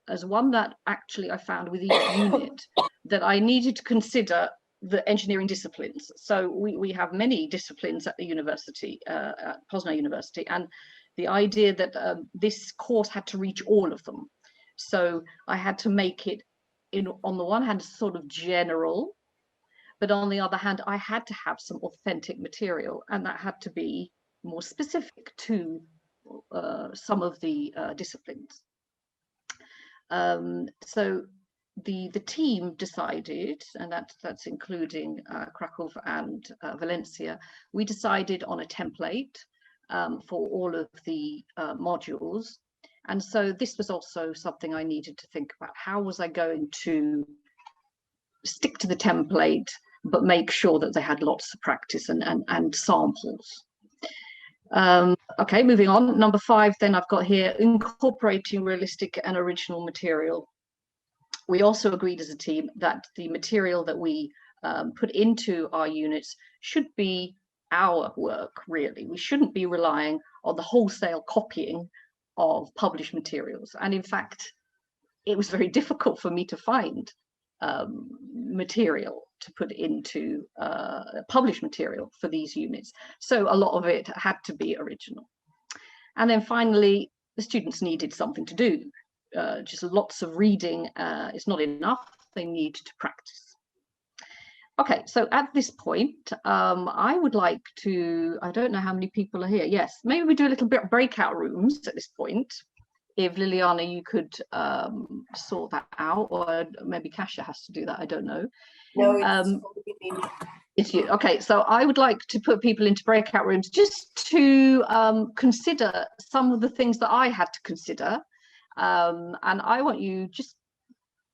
D: as one that actually I found with each unit that I needed to consider the engineering disciplines. So we have many disciplines at the university, at Poznan University, and the idea that this course had to reach all of them. So I had to make it, on the one hand, sort of general, But on the other hand, I had to have some authentic material, and that had to be more specific to some of the disciplines. So the team decided, and that's including Krakow and Valencia, we decided on a template for all of the modules. And so this was also something I needed to think about. How was I going to stick to the template, but make sure that they had lots of practice and samples? Okay, moving on. Number 5, then I've got here, incorporating realistic and original material. We also agreed as a team that the material that we put into our units should be our work, really. We shouldn't be relying on the wholesale copying of published materials. And in fact, it was very difficult for me to find material to put into published material for these units. So a lot of it had to be original. And then finally, the students needed something to do. Just lots of reading is not enough. They need to practice. Okay, so at this point, I would like to, I don't know how many people are here. Yes, maybe we do a little bit of breakout rooms at this point. If Liliana, you could sort that out, or maybe Kasia has to do that, I don't know.
C: No,
D: it's you. Okay, so I would like to put people into breakout rooms just to consider some of the things that I had to consider. And I want you just,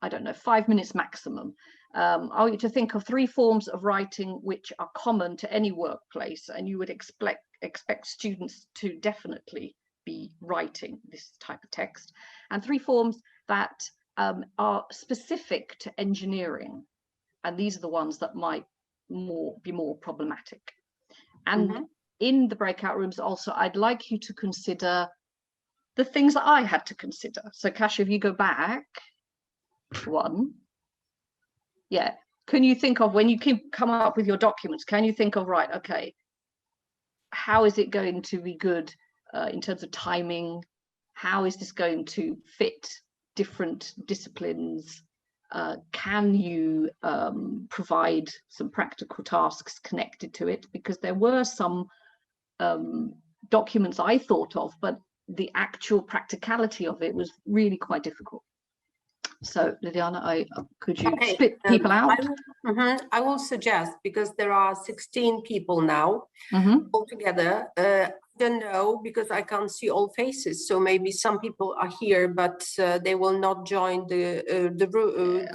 D: I don't know, 5 minutes maximum. I want you to think of 3 forms of writing which are common to any workplace, and you would expect students to definitely be writing this type of text, and 3 forms that are specific to engineering, and these are the ones that might be more problematic. And in the breakout rooms also, I'd like you to consider the things that I had to consider. So Kasia, if you go back 1, yeah, can you think of, when you come up with your documents, can you think of, right, okay, how is it going to be good in terms of timing? How is this going to fit different disciplines? Can you provide some practical tasks connected to it? Because there were some documents I thought of, but the actual practicality of it was really quite difficult. So Liliana, could you split people out?
C: I will suggest, because there are 16 people now altogether. I don't know, because I can't see all faces, so maybe some people are here, but they will not join the room.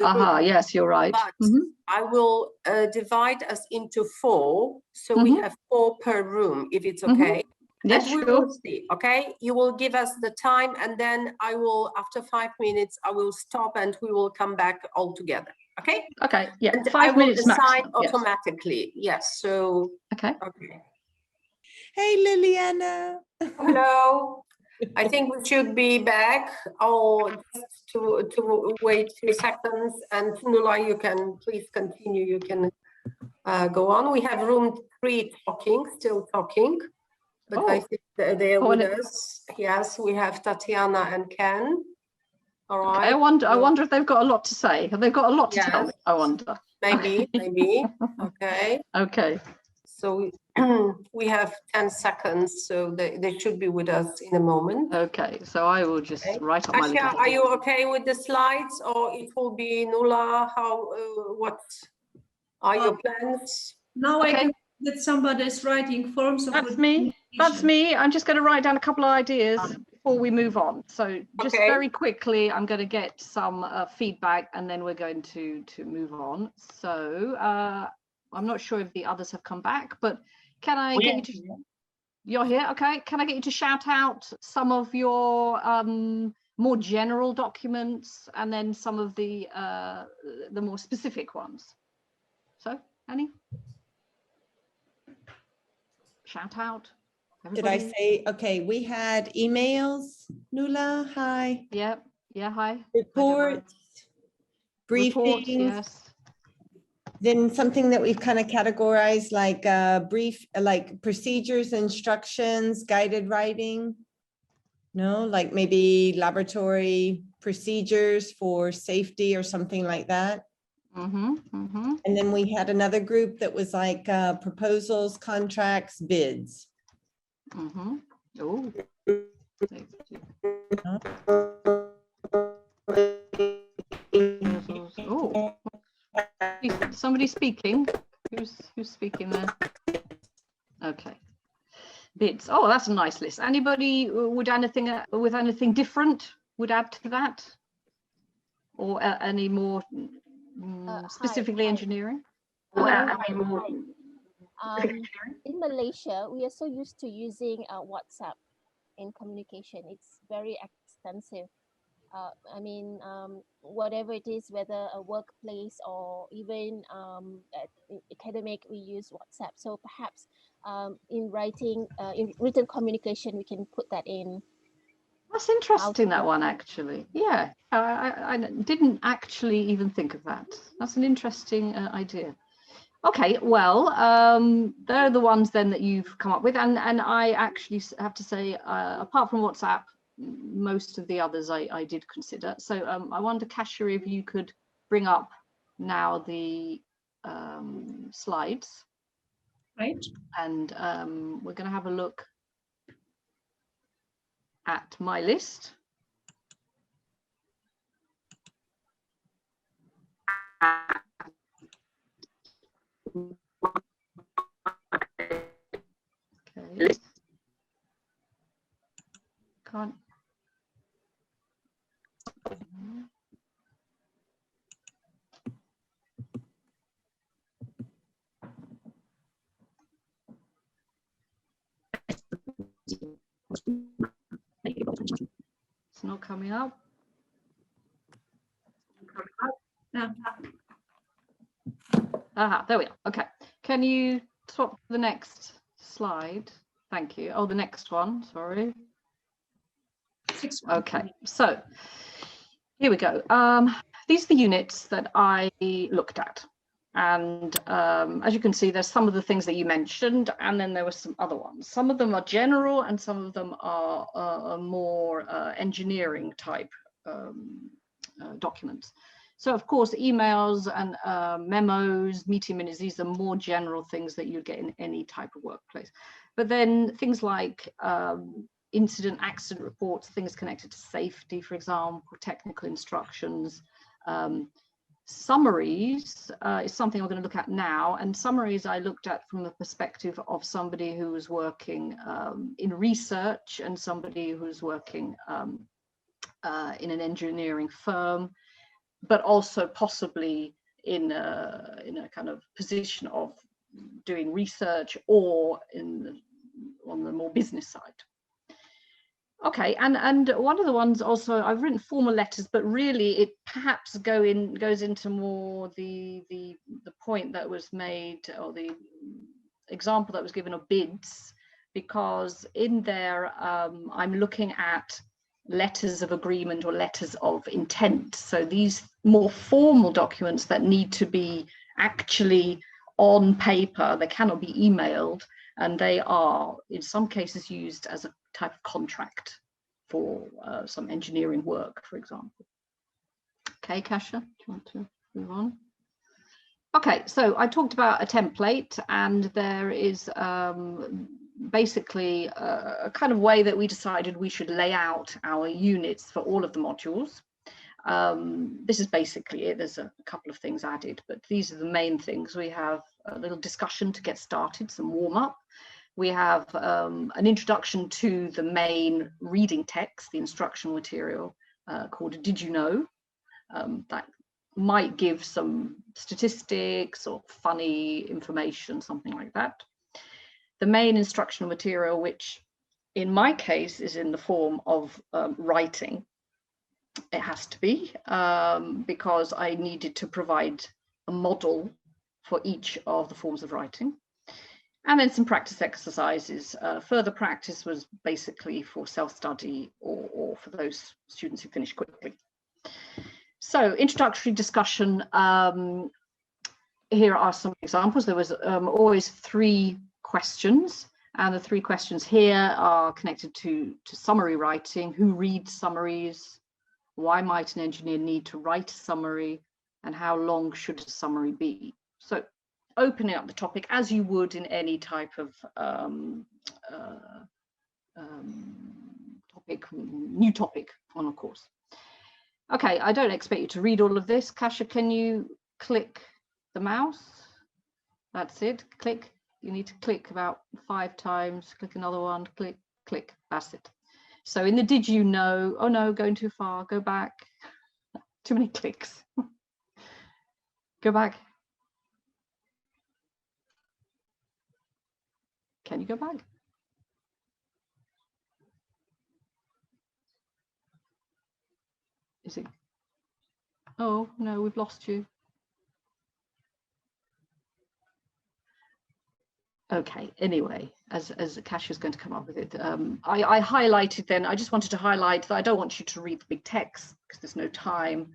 D: Yes, you're right.
C: But I will divide us into 4, so we have 4 per room, if it's okay.
D: Yes,
C: and we will see, okay? You will give us the time, and then I will, after 5 minutes, I will stop and we will come back all together, okay?
D: Okay, yeah,
C: and
D: 5 minutes
C: maximum.
D: Yes.
C: Automatically, yes, so.
D: Okay.
E: Hey, Liliana.
C: Hello. I think we should be back. Just to wait 2 seconds, and Nula, you can please continue. You can go on. We have room 3 still talking. But I think they're with us. Yes, we have Tatiana and Ken. All right.
D: Okay, I wonder if they've got a lot to say. Have they got a lot to tell me? I wonder.
C: Maybe. Okay.
D: Okay.
C: So we have 10 seconds, so they should be with us in a moment.
D: Okay, so I will just write up my little.
C: Kasia, are you okay with the slides, or it will be Nula? What are your plans?
A: Now I can see that somebody is writing forms of.
D: That's me. That's me. I'm just going to write down a couple of ideas before we move on. So just very quickly, I'm going to get some feedback, and then we're going to move on. So I'm not sure if the others have come back, but can I get you to, you're here, okay? Can I get you to shout out some of your more general documents, and then some of the more specific ones? So, Annie? Shout out. Everybody.
E: Did I say, okay, we had emails, Nula, hi.
D: Yeah, hi.
E: Reports, briefings.
D: Reports, yes.
E: Then something that we've kind of categorized like like procedures, instructions, guided writing. No, like maybe laboratory procedures for safety or something like that. And then we had another group that was like proposals, contracts, bids.
D: Oh. Oh. Somebody speaking. Who's speaking there? Okay. Bids. Oh, that's a nice list. Anybody would anything with anything different would add to that, or any more specifically engineering?
F: In Malaysia, we are so used to using WhatsApp in communication. It's very extensive. I mean, whatever it is, whether a workplace or even academic, we use WhatsApp. So perhaps in writing, in written communication, we can put that in.
D: That's interesting, that one, actually. Yeah, I didn't actually even think of that. That's an interesting idea. Okay, well, they're the ones then that you've come up with. And I actually have to say, apart from WhatsApp, most of the others I did consider. So I wonder, Kasia, if you could bring up now the slides.
A: Right.
D: And we're going to have a look at my list. Okay. Can't. It's not coming up.
A: No.
D: Aha, there we are. Okay. Can you swap the next slide? Thank you. Oh, the next one. Sorry. Okay. So here we go. These are the units that I looked at. And as you can see, there's some of the things that you mentioned, and then there were some other ones. Some of them are general, and some of them are more engineering type documents. So, of course, emails and memos, meeting minutes, these are more general things that you get in any type of workplace. But then things like incident, accident reports, things connected to safety, for example, technical instructions, summaries is something we're going to look at now. And summaries I looked at from the perspective of somebody who was working in research and somebody who's working in an engineering firm, but also possibly in a kind of position of doing research or on the more business side. Okay, and one of the ones also, I've written formal letters, but really it perhaps goes into more the point that was made, or the example that was given of bids, because in there I'm looking at letters of agreement or letters of intent. So these more formal documents that need to be actually on paper, they cannot be emailed, and they are in some cases used as a type of contract for some engineering work, for example. Okay, Kasia, do you want to move on? Okay, so I talked about a template, and there is basically a kind of way that we decided we should lay out our units for all of the modules. This is basically it. There's a couple of things added, but these are the main things. We have a little discussion to get started, some warm up. We have an introduction to the main reading text, the instructional material called Did You Know? That might give some statistics or funny information, something like that. The main instructional material, which in my case is in the form of writing. It has to be, because I needed to provide a model for each of the forms of writing. And then some practice exercises. Further practice was basically for self-study or for those students who finish quickly. So introductory discussion. Here are some examples. There was always 3 questions, and the 3 questions here are connected to summary writing. Who reads summaries? Why might an engineer need to write a summary? and how long should a summary be? So opening up the topic as you would in any type of new topic on a course. Okay, I don't expect you to read all of this. Kasia, can you click the mouse? That's it, click. You need to click about 5 times, click another one, click, click, that's it. So in the did you know, oh no, going too far, go back. Too many clicks. Go back. Can you go back? Is it? Oh no, we've lost you. Okay, anyway, as Kasia's going to come up with it, I highlighted then, I just wanted to highlight that I don't want you to read the big text because there's no time.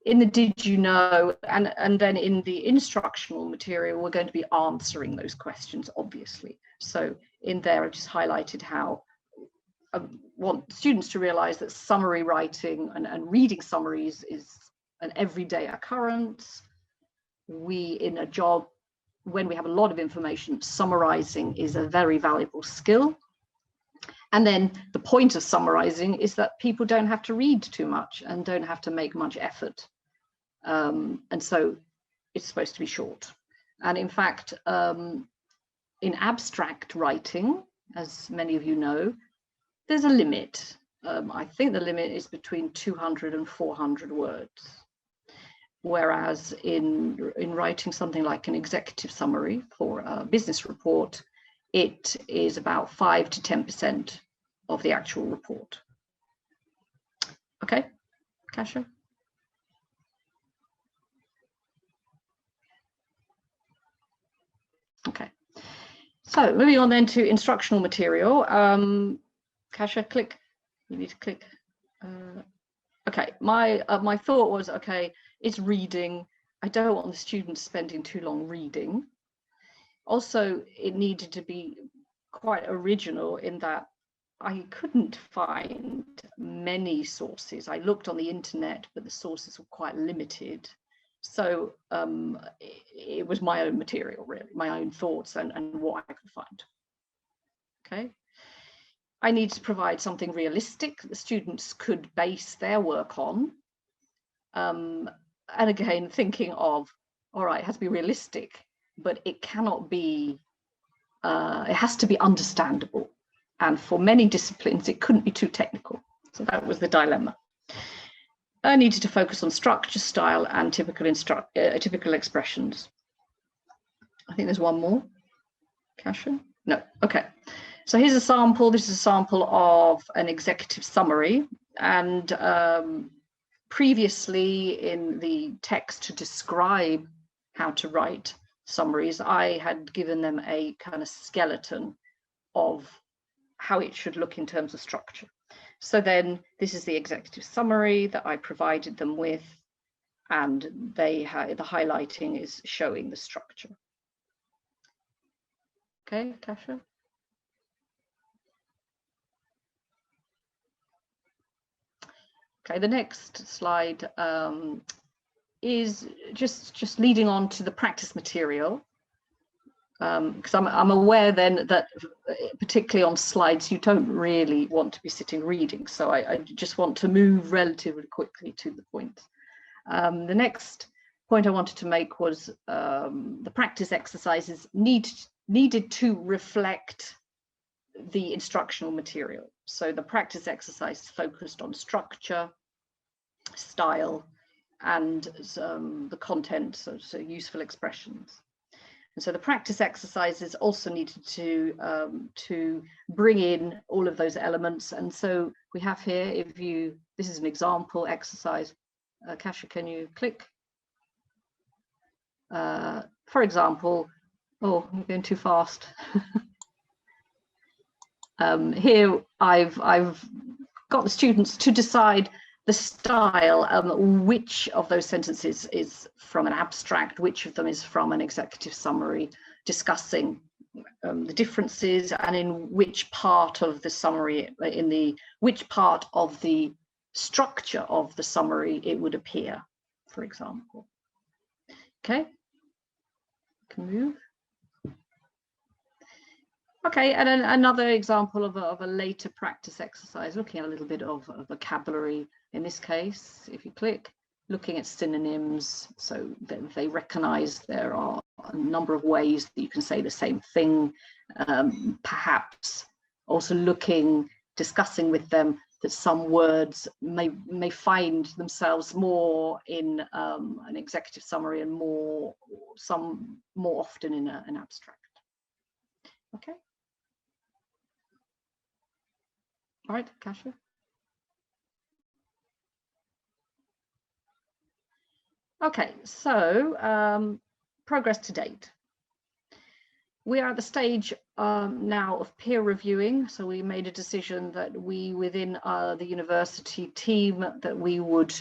D: In the did you know, and then in the instructional material, we're going to be answering those questions, obviously. So in there, I've just highlighted how I want students to realize that summary writing and reading summaries is an everyday occurrence. We, in a job, when we have a lot of information, summarizing is a very valuable skill. And then the point of summarizing is that people don't have to read too much and don't have to make much effort. And so it's supposed to be short. And in fact, in abstract writing, as many of you know, there's a limit. I think the limit is between 200 and 400 words. Whereas in writing something like an executive summary for a business report, it is about 5 to 10% of the actual report. Okay, Kasia? Okay, so moving on then to instructional material. Kasia, click. You need to click. Okay, my thought was, okay, it's reading. I don't want the students spending too long reading. Also, it needed to be quite original in that I couldn't find many sources. I looked on the internet, but the sources were quite limited. So it was my own material, really, my own thoughts and what I could find. Okay. I need to provide something realistic that the students could base their work on. And again, thinking of, all right, it has to be realistic, but it cannot be, it has to be understandable. And for many disciplines, it couldn't be too technical. So that was the dilemma. I needed to focus on structure, style, and typical expressions. I think there's one more. Kasia? No, okay. So here's a sample. This is a sample of an executive summary. And previously in the text to describe how to write summaries, I had given them a kind of skeleton of how it should look in terms of structure. So then this is the executive summary that I provided them with, and the highlighting is showing the structure. Okay, Kasia? Okay, the next slide is just leading on to the practice material, because I'm aware then that particularly on slides you don't really want to be sitting reading, so I just want to move relatively quickly to the point. The next point I wanted to make was the practice exercises needed to reflect the instructional material. So the practice exercise focused on structure, style, and the content, so useful expressions. And so the practice exercises also needed to bring in all of those elements. And so we have here, this is an example exercise. Kasia, can you click? For example, oh, I'm going too fast. Here I've got the students to decide the style, which of those sentences is from an abstract, which of them is from an executive summary, discussing the differences, and in which part of the summary, which part of the structure of the summary it would appear. for example. Okay, can move. Okay, and another example of a later practice exercise, looking at a little bit of vocabulary. In this case, if you click, looking at synonyms, so that they recognize there are a number of ways that you can say the same thing. Perhaps also discussing with them that some words may find themselves more in an executive summary and more often in an abstract. Okay. All right, Kasia. Okay, so progress to date. We are at the stage now of peer reviewing. So we made a decision that we, within the university team, that we would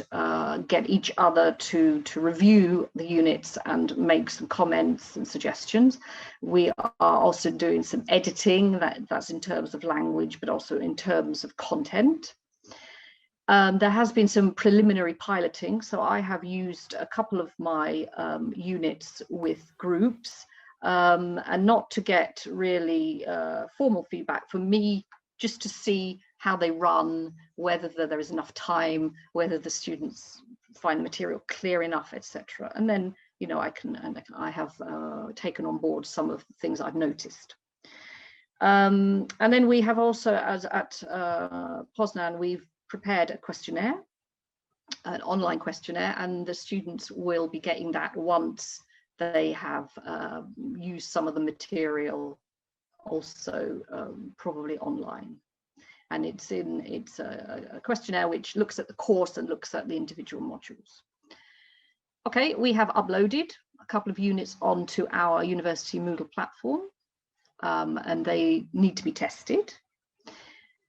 D: get each other to review the units and make some comments and suggestions. We are also doing some editing, that's in terms of language, but also in terms of content. There has been some preliminary piloting. So I have used a couple of my units with groups. And not to get really formal feedback, for me, just to see how they run, whether there is enough time, whether the students find the material clear enough, etc. And then, you know, I have taken on board some of the things I've noticed. And then we have also, as at Poznan, we've prepared a questionnaire, an online questionnaire, and the students will be getting that once they have used some of the material also probably online. And it's a questionnaire which looks at the course and looks at the individual modules. Okay, we have uploaded a couple of units onto our university Moodle platform, and they need to be tested.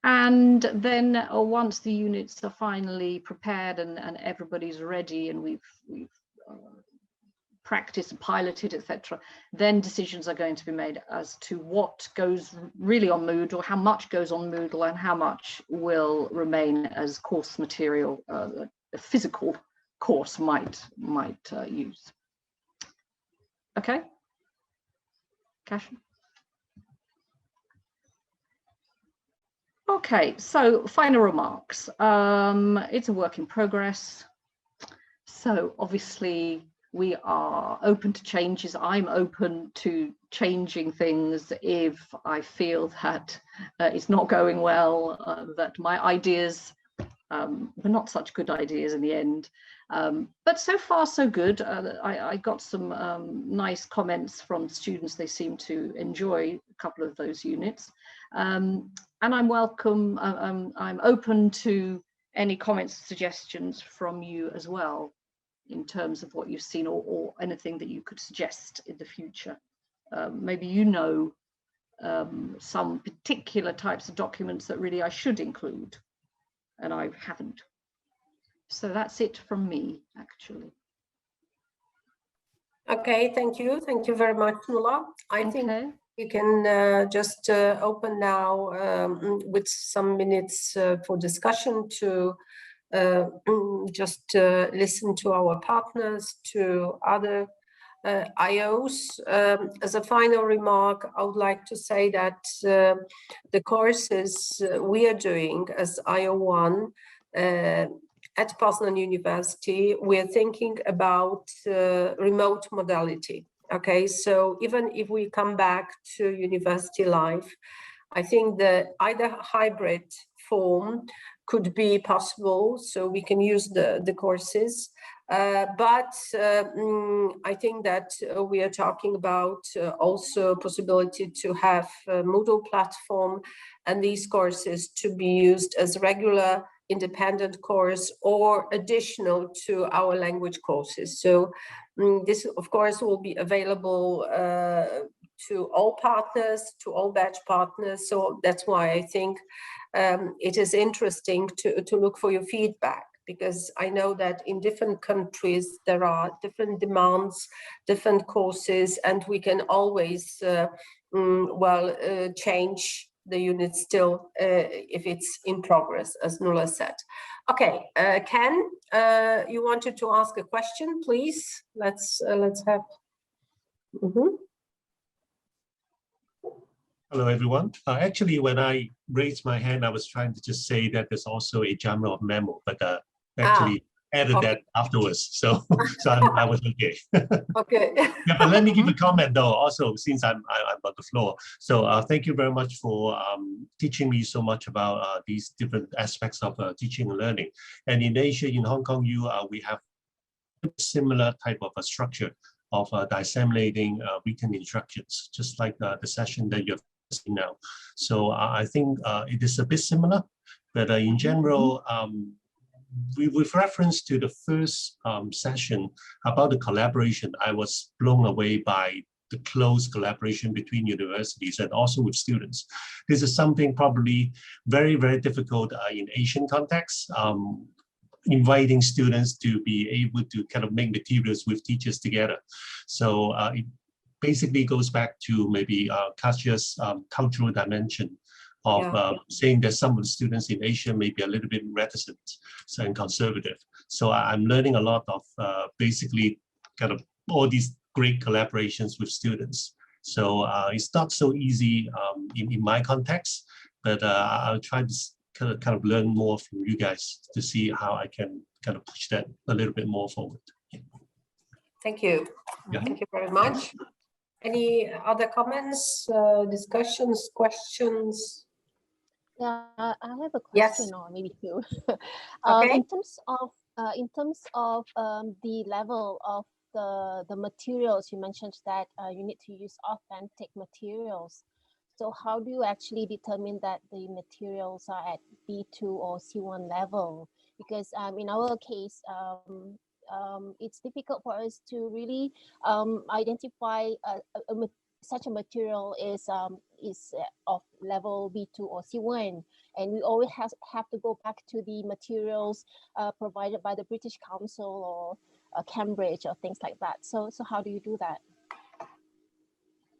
D: And then once the units are finally prepared and everybody's ready and we've practiced and piloted, etc., then decisions are going to be made as to what goes really on Moodle, how much goes on Moodle, and how much will remain as course material a physical course might use. Okay, Kasia? Okay, so final remarks. It's a work in progress. So obviously we are open to changes. I'm open to changing things if I feel that it's not going well, that my ideas were not such good ideas in the end. But so far, so good. I got some nice comments from students. They seem to enjoy a couple of those units. And I'm welcome. I'm open to any comments, suggestions from you as well, in terms of what you've seen or anything that you could suggest in the future. Maybe you know some particular types of documents that really I should include and I haven't. So that's it from me, actually.
C: Okay, thank you. Thank you very much, Nuala. I think we can just open now with some minutes for discussion to just listen to our partners, to other IOs. As a final remark, I would like to say that the courses we are doing as IO1 at Poznan University, we're thinking about remote modality. Okay, so even if we come back to university life, I think that either hybrid form could be possible, so we can use the courses. But I think that we are talking about also possibility to have a Moodle platform and these courses to be used as regular independent course or additional to our language courses. So this, of course, will be available to all partners, to all batch partners. So that's why I think it is interesting to look for your feedback, because I know that in different countries there are different demands, different courses, and we can always change the unit still, if it's in progress, as Nuala said. Okay, Ken, you wanted to ask a question, please. Let's have.
G: Hello, everyone. Actually, when I raised my hand, I was trying to just say that there's also a genre of memo, but actually added that afterwards. So, I was okay.
C: Okay.
G: Yeah, but let me give a comment though, also, since I'm on the floor. So thank you very much for teaching me so much about these different aspects of teaching and learning. And in Asia, in Hong Kong, we have similar type of a structure of disseminating written instructions, just like the session that you're seeing now. So I think it is a bit similar, but in general, with reference to the first session about the collaboration, I was blown away by the close collaboration between universities and also with students. This is something probably very, very difficult in Asian contexts. Inviting students to be able to kind of make materials with teachers together. So it basically goes back to maybe Katya's cultural dimension of saying that some of the students in Asia may be a little bit reticent and conservative. So I'm learning a lot of basically kind of all these great collaborations with students. So it's not so easy in my context, but I'll try to kind of learn more from you guys to see how I can kind of push that a little bit more forward.
C: Thank you.
G: Yeah.
C: Thank you very much. Any other comments, discussions, questions?
F: Yeah, I have a question,
C: Yes.
F: or maybe two.
C: Okay.
F: In terms of the level of the materials, you mentioned that you need to use authentic materials. So how do you actually determine that the materials are at B2 or C1 level? Because in our case, it's difficult for us to really identify such a material is of level B2 or C1, and we always have to go back to the materials provided by the British Council or Cambridge or things like that. So how do you do that?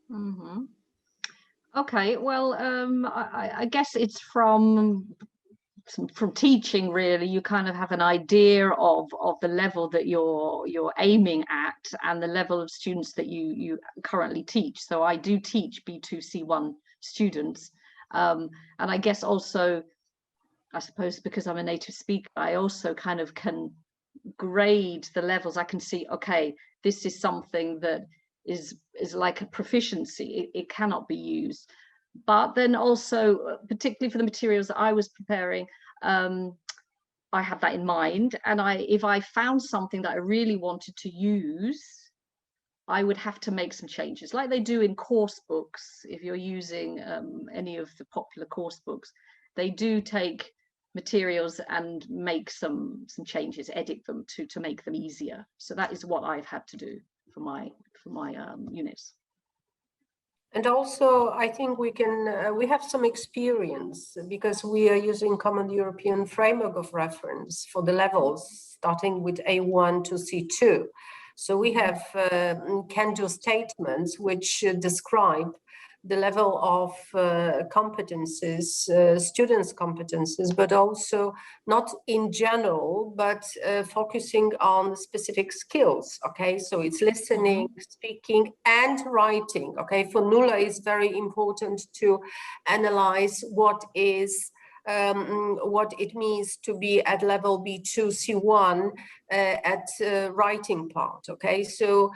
D: Mm-hmm. Okay, well, I guess it's from teaching, really. You kind of have an idea of the level that you're aiming at and the level of students that you currently teach. So I do teach B2 C1 students, and I guess also, I suppose because I'm a native speaker, I also kind of can grade the levels. I can see, okay, this is something that is like a proficiency. It cannot be used. But then also, particularly for the materials that I was preparing, I had that in mind. And if I found something that I really wanted to use, I would have to make some changes, like they do in course books. If you're using any of the popular course books, they do take materials and make some changes, edit them to make them easier. So that is what I've had to do for my units.
C: And also, I think we have some experience because we are using Common European Framework of Reference for the levels, starting with A1 to C2. So we have can-do statements which describe the level of competences, students' competences, but also not in general, but focusing on specific skills, okay? So it's listening, speaking, and writing, okay? For Nuala, it's very important to analyze what it means to be at level B2 C1 at writing part, okay? So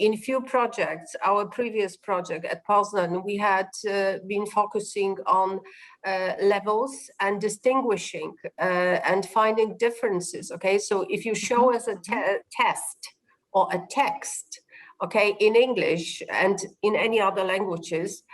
C: in few projects, our previous project at Poznan, we had been focusing on levels and distinguishing and finding differences, okay? So if you show us a test or a text, okay, in English and in any other languages,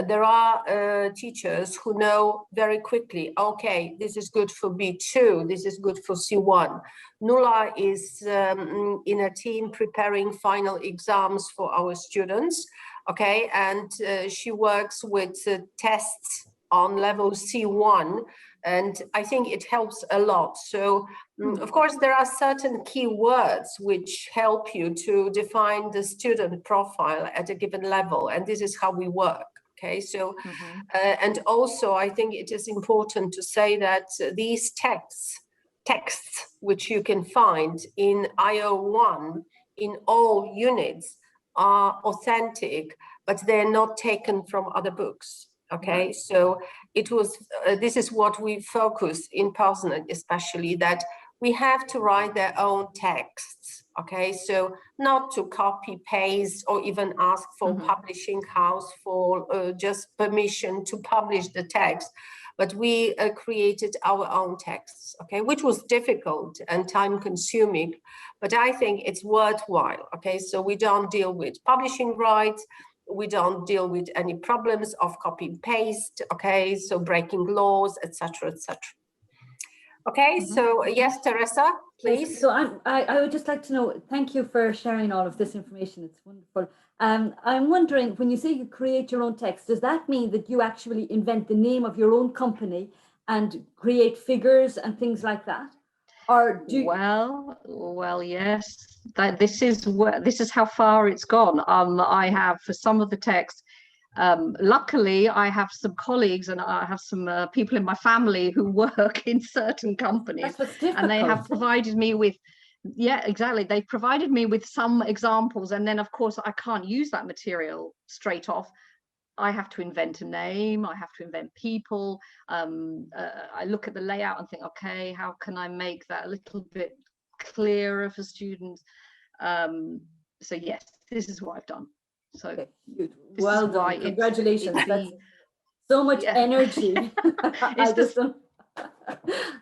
C: there are teachers who know very quickly, okay, this is good for B2, this is good for C1. Nuala is in a team preparing final exams for our students, okay, and she works with tests on level C1, and I think it helps a lot. So, of course, there are certain key words which help you to define the student profile at a given level, and this is how we work. Okay, so and also I think it is important to say that these texts which you can find in IO1 in all units are authentic, but they're not taken from other books. Okay, so it was this is what we focus in Poznan, especially, that we have to write their own texts. Okay, so not to copy paste or even ask for publishing house for just permission to publish the text, but we created our own texts, okay, which was difficult and time consuming, but I think it's worthwhile. Okay, so we don't deal with publishing rights, we don't deal with any problems of copy and paste, okay, so breaking laws, etc., etc. Okay, so yes, Teresa, please.
H: So I would just like to know, thank you for sharing all of this information. It's wonderful. I'm wondering, when you say you create your own text, does that mean that you actually invent the name of your own company and create figures and things like that? Or do you...
D: Well, yes. This is how far it's gone. I have, for some of the text, luckily I have some colleagues and I have some people in my family who work in certain companies, and they have provided me with, yeah, exactly, they provided me with some examples, and then of course I can't use that material straight off. I have to invent a name, I have to invent people. I look at the layout and think, okay, how can I make that a little bit clearer for students? So yes, this is what I've done. So
H: okay, well done, congratulations. That's so much energy.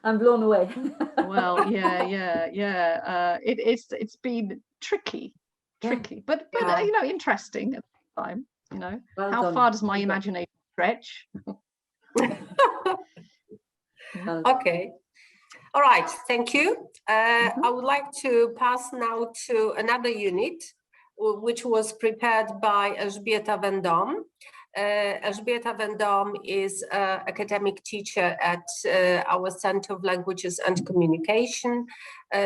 H: I'm blown away.
D: Well, yeah. It's been tricky, but you know, interesting at the time. You know, well how done. Far does my imagination stretch?
C: Okay. All right, thank you. I would like to pass now to another unit, which was prepared by Elżbieta Vendome. Elżbieta Vendome is an academic teacher at our Center of Languages and Communication.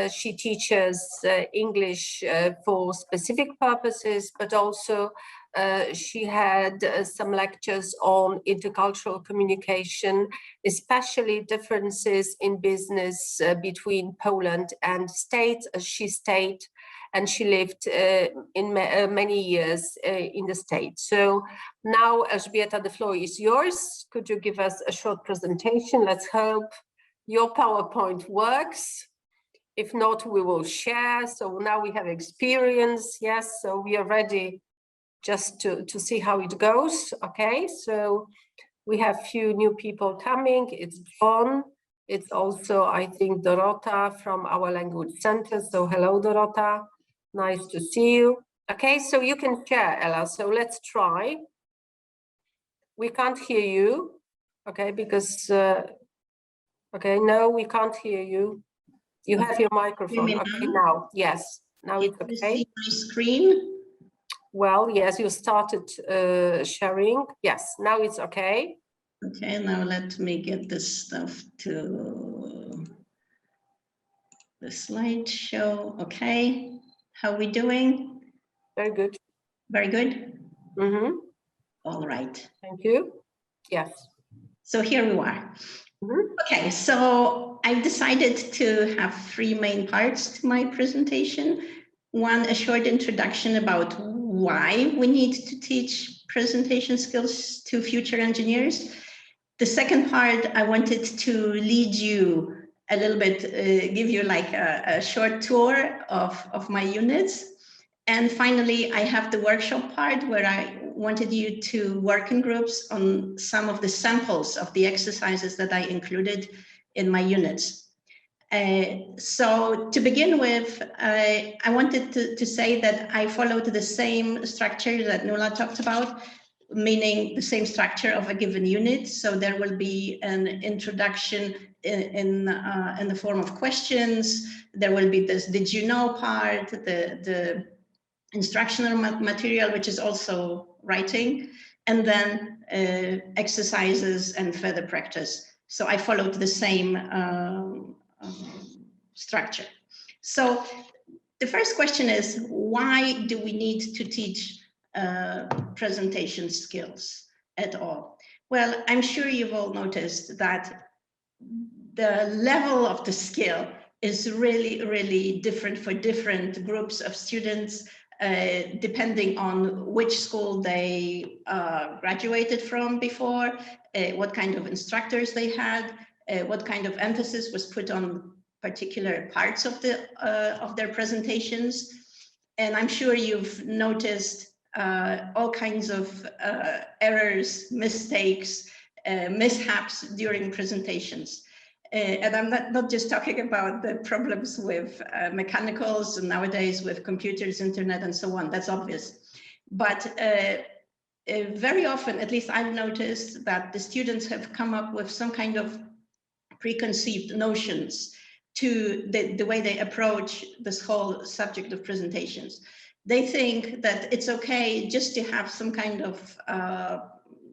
C: She teaches English for specific purposes, but also she had some lectures on intercultural communication, especially differences in business between Poland and states, as she stayed, and she lived in many years in the States. So now, Elżbieta, the floor is yours. Could you give us a short presentation? Let's hope your PowerPoint works. If not, we will share. So now we have experience, yes, so we are ready just to see how it goes. Okay, so we have few new people coming. It's John. It's also, I think, Dorota from our language center. So hello, Dorota. Nice to see you. Okay, so you can share, Ella. So let's try. We can't hear you. Okay, because, okay, no, we can't hear you. You have your microphone. Okay, now, yes. Now it's okay.
I: Can you see my screen?
C: Well, yes, you started sharing. Yes, now it's okay.
I: Okay, now let me get this stuff to the slideshow. Okay, how are we doing?
C: Very good.
I: Very good?
C: Mm-hmm.
I: All right.
C: Thank you. Yes.
I: So here we are. Mm-hmm. Okay, so I've decided to have three main parts to my presentation. One, a short introduction about why we need to teach presentation skills to future engineers. The second part, I wanted to lead you a little bit, give you like a short tour of my units. And finally, I have the workshop part where I wanted you to work in groups on some of the samples of the exercises that I included in my units. So to begin with, I wanted to say that I followed the same structure that Nuala talked about, meaning the same structure of a given unit. So there will be an introduction in the form of questions. There will be this "Did you know" part, the instructional material, which is also writing, and then exercises and further practice. So I followed the same structure. So the first question is, why do we need to teach presentation skills? at all? Well, I'm sure you've all noticed that the level of the skill is really, really different for different groups of students, depending on which school they graduated from before, what kind of instructors they had, what kind of emphasis was put on particular parts of their presentations. And I'm sure you've noticed all kinds of errors, mistakes, mishaps during presentations. And I'm not just talking about the problems with mechanicals and nowadays with computers, internet, and so on. That's obvious. But very often, at least I've noticed, that the students have come up with some kind of preconceived notions to the way they approach this whole subject of presentations. They think that it's okay just to have some kind of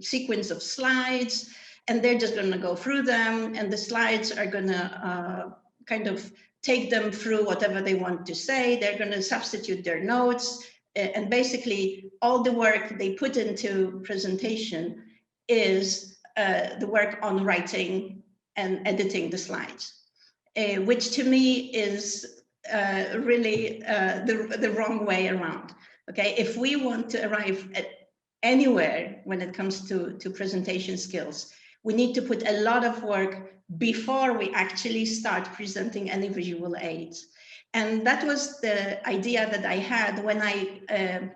I: sequence of slides, and they're just going to go through them, and the slides are going to kind of take them through whatever they want to say. They're going to substitute their notes, and basically all the work they put into presentation is the work on writing and editing the slides, which to me is really the wrong way around. Okay, if we want to arrive at anywhere when it comes to presentation skills, we need to put a lot of work before we actually start presenting any visual aids. And that was the idea that I had when I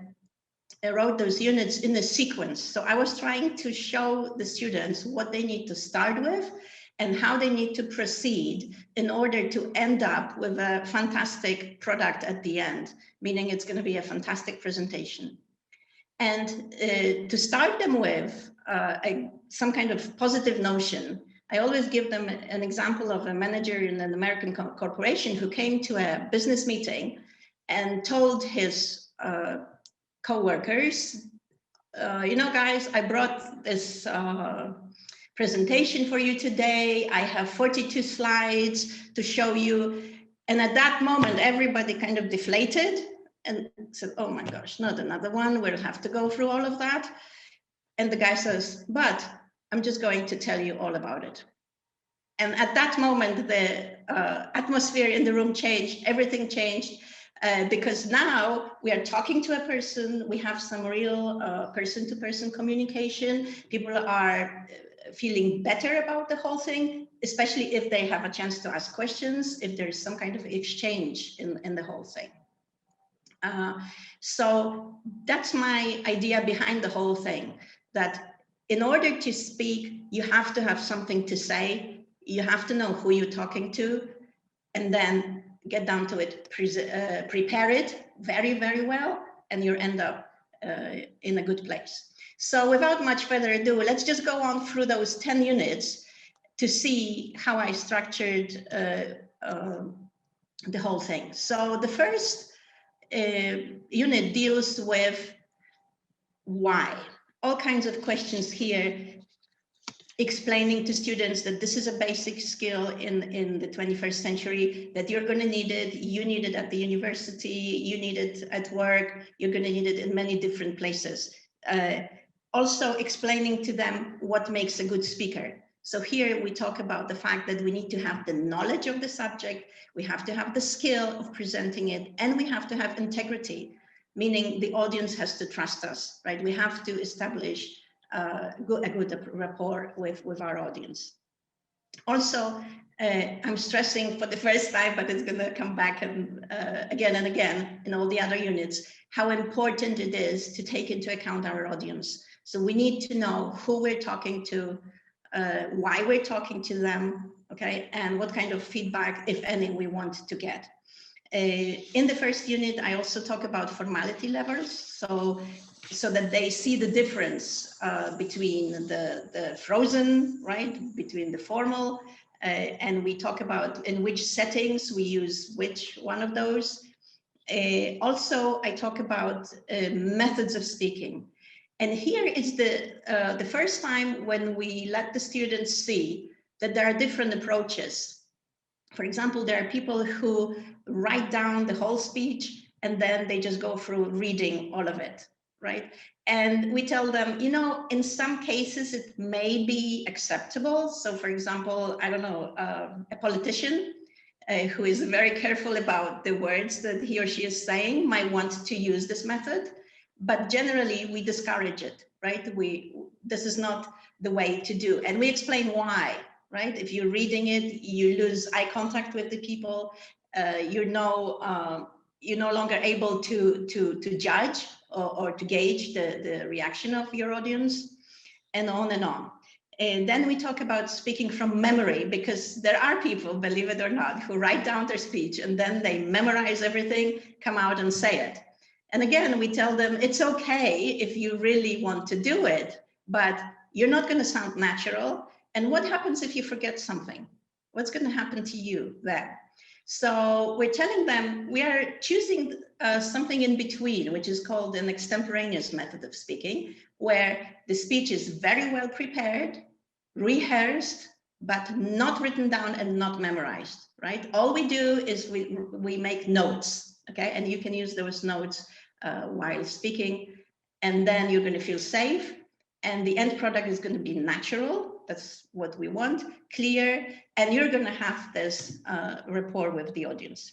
I: wrote those units in a sequence. So I was trying to show the students what they need to start with and how they need to proceed in order to end up with a fantastic product at the end, meaning it's going to be a fantastic presentation. And to start them with some kind of positive notion, I always give them an example of a manager in an American corporation who came to a business meeting and told his co-workers, you know, guys, I brought this presentation for you today. I have 42 slides to show you. And at that moment, everybody kind of deflated and said, oh my gosh, not another one. We'll have to go through all of that. And the guy says, but I'm just going to tell you all about it. And at that moment, the atmosphere in the room changed, everything changed, because now we are talking to a person, we have some real person-to-person communication. People are feeling better about the whole thing, especially if they have a chance to ask questions, if there's some kind of exchange in the whole thing. So that's my idea behind the whole thing, that in order to speak, you have to have something to say, you have to know who you're talking to, and then get down to it, prepare it very, very well, and you end up in a good place. So without much further ado, let's just go on through those 10 units to see how I structured the whole thing. So the first unit deals with why. All kinds of questions here, explaining to students that this is a basic skill in the 21st century, that you're going to need it, you need it at the university, you need it at work, you're going to need it in many different places. Also explaining to them what makes a good speaker. So here we talk about the fact that we need to have the knowledge of the subject, we have to have the skill of presenting it, and we have to have integrity, meaning the audience has to trust us, right? We have to establish a good rapport with our audience. Also, I'm stressing for the first time, but it's going to come back and again and again in all the other units, how important it is to take into account our audience. So we need to know who we're talking to, why we're talking to them, okay, and what kind of feedback, if any, we want to get. In the first unit, I also talk about formality levels, so that they see the difference between the frozen, right, between the formal, and we talk about in which settings we use which one of those. Also, I talk about methods of speaking. And here is the first time when we let the students see that there are different approaches. For example, there are people who write down the whole speech and then they just go through reading all of it, right? And we tell them, you know, in some cases it may be acceptable. So for example, I don't know, a politician who is very careful about the words that he or she is saying might want to use this method, but generally we discourage it, right? This is not the way to do, and we explain why, right? If you're reading it, you lose eye contact with the people, you're no longer able to judge or to gauge the reaction of your audience, and on and on. And then we talk about speaking from memory, because there are people, believe it or not, who write down their speech and then they memorize everything, come out and say it. And again, we tell them it's okay if you really want to do it, but you're not going to sound natural. And what happens if you forget something? What's going to happen to you then? So we're telling them we are choosing something in between, which is called an extemporaneous method of speaking, where the speech is very well prepared, rehearsed, but not written down and not memorized, right? All we do is we make notes, okay? And you can use those notes while speaking, and then you're going to feel safe, and the end product is going to be natural. That's what we want, clear, and you're going to have this rapport with the audience.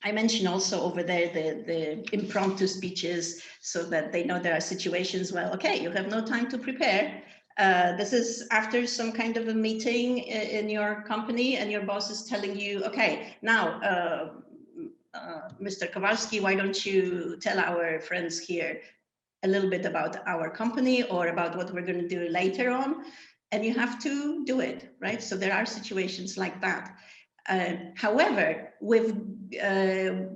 I: I mentioned also over there the impromptu speeches, so that they know there are situations where, okay, you have no time to prepare. This is after some kind of a meeting in your company, and your boss is telling you, okay, now, Mr. Kowalski, why don't you tell our friends here a little bit about our company or about what we're going to do later on? And you have to do it, right? So there are situations like that. However, with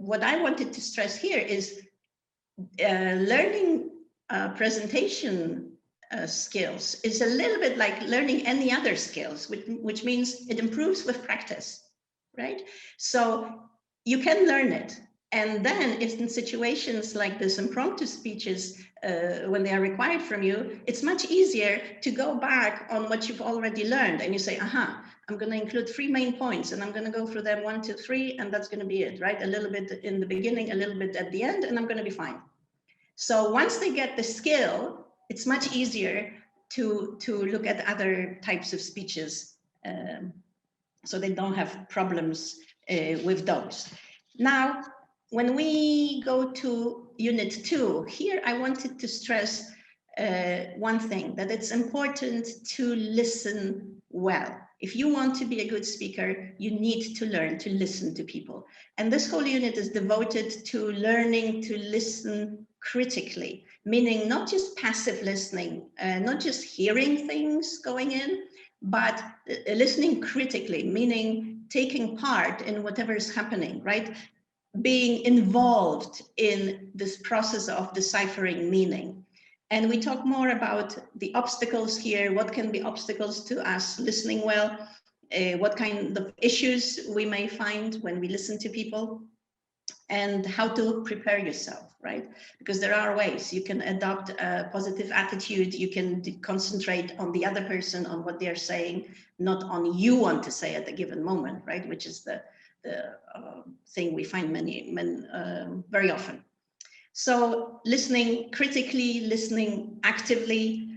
I: what I wanted to stress here is learning presentation skills is a little bit like learning any other skills, which means it improves with practice, right? So you can learn it. And then if in situations like this impromptu speeches, when they are required from you, it's much easier to go back on what you've already learned. And you say, aha, I'm going to include 3 main points, and I'm going to go through them 1, 2, 3, and that's going to be it, right? A little bit in the beginning, a little bit at the end, and I'm going to be fine. So once they get the skill, it's much easier to look at other types of speeches, so they don't have problems with those. Now, when we go to Unit 2, here I wanted to stress one thing, that it's important to listen well. If you want to be a good speaker, you need to learn to listen to people. And this whole unit is devoted to learning to listen critically, meaning not just passive listening, not just hearing things going in, but listening critically, meaning taking part in whatever is happening, right? Being involved in this process of deciphering meaning. And we talk more about the obstacles here, what can be obstacles to us listening well, what kind of issues we may find when we listen to people, and how to prepare yourself, right? Because there are ways you can adopt a positive attitude, you can concentrate on the other person, on what they're saying, not on you want to say at a given moment, right? Which is the thing we find very often. So listening critically, listening actively.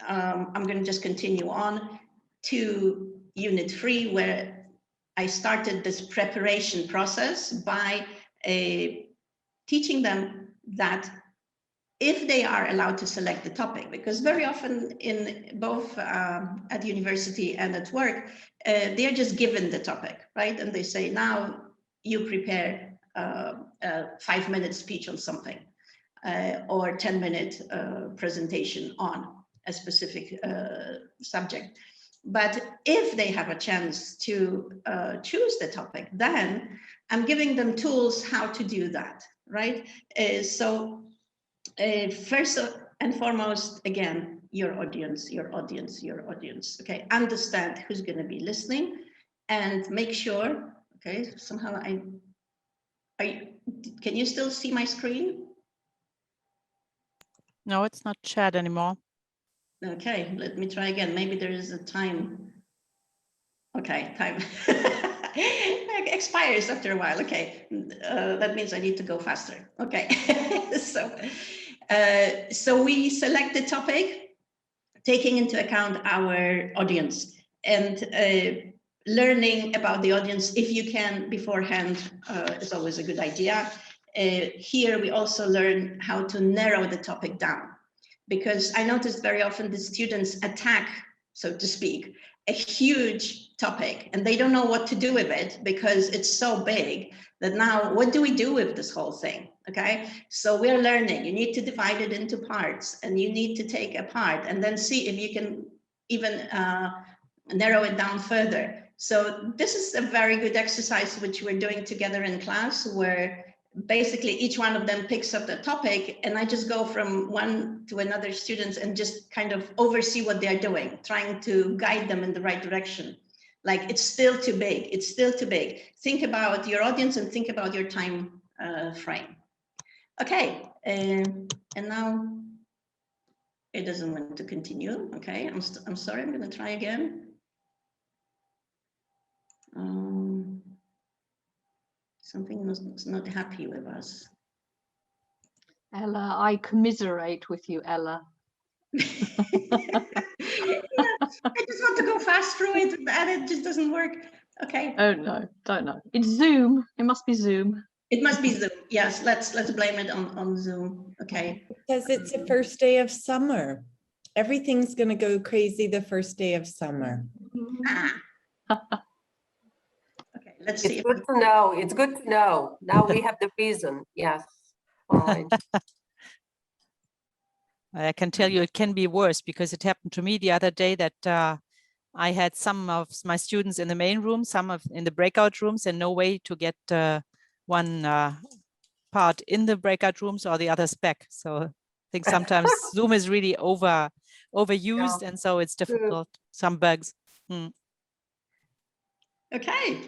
I: I'm going to just continue on to Unit 3, where I started this preparation process by teaching them that if they are allowed to select the topic, because very often in both at university and at work, they are just given the topic, right? And they say, now you prepare a 5-minute speech on something, or 10-minute presentation on a specific subject. But if they have a chance to choose the topic, then I'm giving them tools how to do that, right? First and foremost, again, your audience, okay? Understand who's going to be listening and make sure, okay, somehow can you still see my screen?
B: No, it's not chat anymore.
I: Okay, let me try again. Maybe there is a time. Okay, time expires after a while. Okay, that means I need to go faster. Okay, so So we select the topic, taking into account our audience and learning about the audience, if you can beforehand, is always a good idea. Here we also learn how to narrow the topic down, because I noticed very often the students attack, so to speak, a huge topic and they don't know what to do with it because it's so big that now what do we do with this whole thing? Okay, so we're learning, you need to divide it into parts and you need to take a part and then see if you can even narrow it down further. So this is a very good exercise which we're doing together in class, where basically each one of them picks up the topic and I just go from one to another students and just kind of oversee what they're doing, trying to guide them in the right direction. Like, it's still too big, it's still too big. Think about your audience and think about your time frame. Okay, and now it doesn't want to continue. Okay, I'm sorry, I'm gonna try again. Something is not happy with us.
D: Ella, I commiserate with you, Ella.
I: Yeah, I just want to go fast through it and it just doesn't work. Okay.
D: Oh no, don't know. It's Zoom. It must be Zoom.
I: It must be Zoom. Yes, let's blame it on Zoom. Okay.
E: Because it's the first day of summer. Everything's going to go crazy the first day of summer.
I: Ah. Okay, let's see.
C: It's good to know. It's good to know. Now we have the reason. Yes. Fine.
B: I can tell you it can be worse, because it happened to me the other day that I had some of my students in the main room, some in the breakout rooms, and no way to get one part in the breakout rooms or the others back. So I think sometimes Zoom is really overused,
C: Yeah.
B: and so it's difficult. Some bugs.
I: Okay.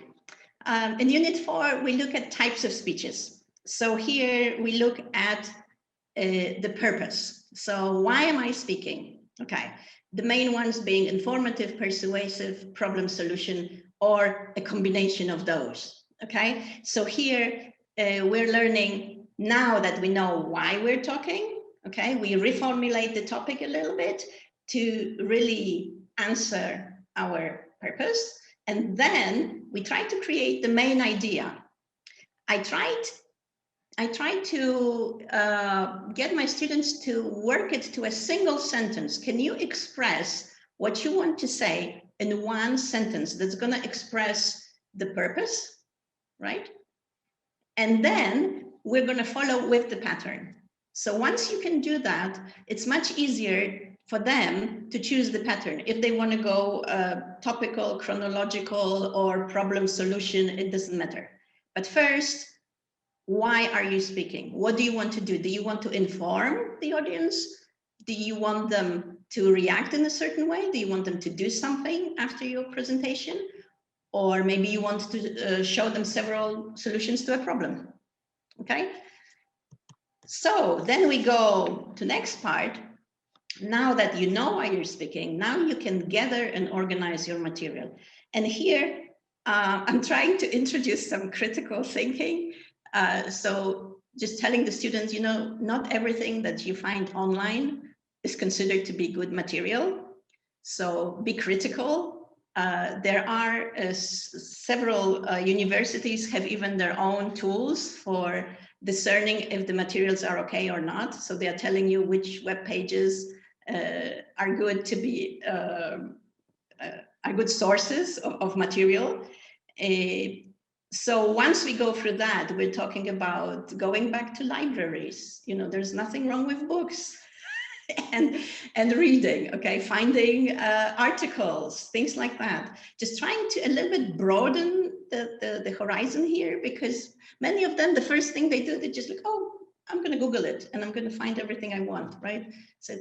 I: In Unit 4, we look at types of speeches. So here we look at the purpose. So why am I speaking? Okay. The main ones being informative, persuasive, problem solution, or a combination of those. Okay. So here we're learning, now that we know why we're talking. Okay. We reformulate the topic a little bit to really answer our purpose. And then we try to create the main idea. I tried to get my students to work it to a single sentence. Can you express what you want to say in one sentence that's going to express the purpose, right? And then we're going to follow with the pattern. So once you can do that, it's much easier for them to choose the pattern. If they want to go topical, chronological, or problem solution, it doesn't matter. But first, why are you speaking? What do you want to do? Do you want to inform the audience? Do you want them to react in a certain way? Do you want them to do something after your presentation? Or maybe you want to show them several solutions to a problem. Okay. So then we go to next part. Now that you know why you're speaking, now you can gather and organize your material. And here I'm trying to introduce some critical thinking. So just telling the students, you know, not everything that you find online is considered to be good material. So be critical. There are several universities have even their own tools for discerning if the materials are okay or not. So they are telling you which web pages are good to be, are good sources of material. So once we go through that, we're talking about going back to libraries. You know, there's nothing wrong with books and reading, okay, finding articles, things like that. Just trying to a little bit broaden the horizon here, because many of them, the first thing they do, they just like, oh, I'm going to Google it and I'm going to find everything I want, right? So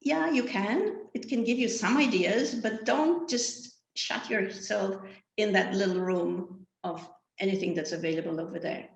I: yeah, you can. It can give you some ideas, but don't just shut yourself in that little room of anything that's available over there.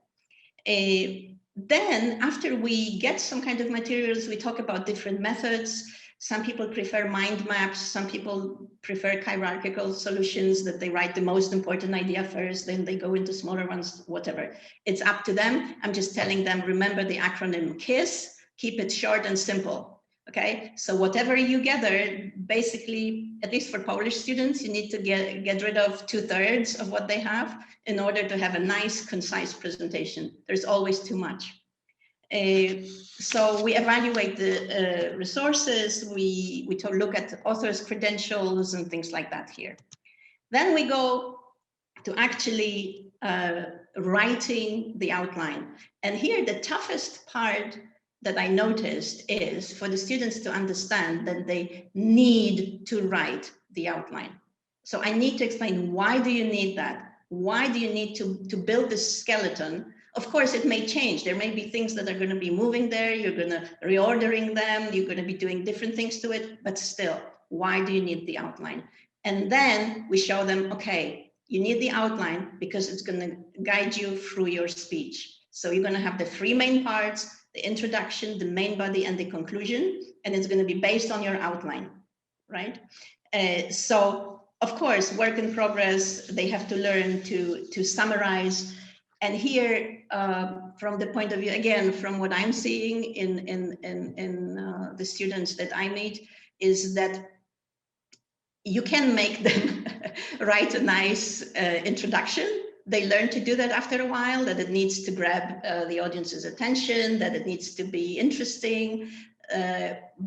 I: Then after we get some kind of materials, we talk about different methods. Some people prefer mind maps. Some people prefer hierarchical solutions, that they write the most important idea first, then they go into smaller ones, whatever. It's up to them. I'm just telling them, remember the acronym KISS. keep it short and simple. Okay, so whatever you gather, basically, at least for Polish students, you need to get rid of 2/3 of what they have in order to have a nice, concise presentation. There's always too much. So we evaluate the resources, we look at authors' credentials and things like that here. Then we go to actually writing the outline. And here the toughest part that I noticed is for the students to understand that they need to write the outline. So I need to explain, why do you need that? Why do you need to build this skeleton? Of course, it may change. There may be things that are going to be moving there. You're going to reordering them. You're going to be doing different things to it. But still, why do you need the outline? And then we show them, okay, you need the outline because it's going to guide you through your speech. So you're going to have the 3 main parts, the introduction, the main body, and the conclusion. And it's going to be based on your outline, right? So, of course, work in progress, they have to learn to summarize. And here, from the point of view, again, from what I'm seeing in the students that I meet, is that you can make them write a nice introduction. They learn to do that after a while, that it needs to grab the audience's attention, that it needs to be interesting.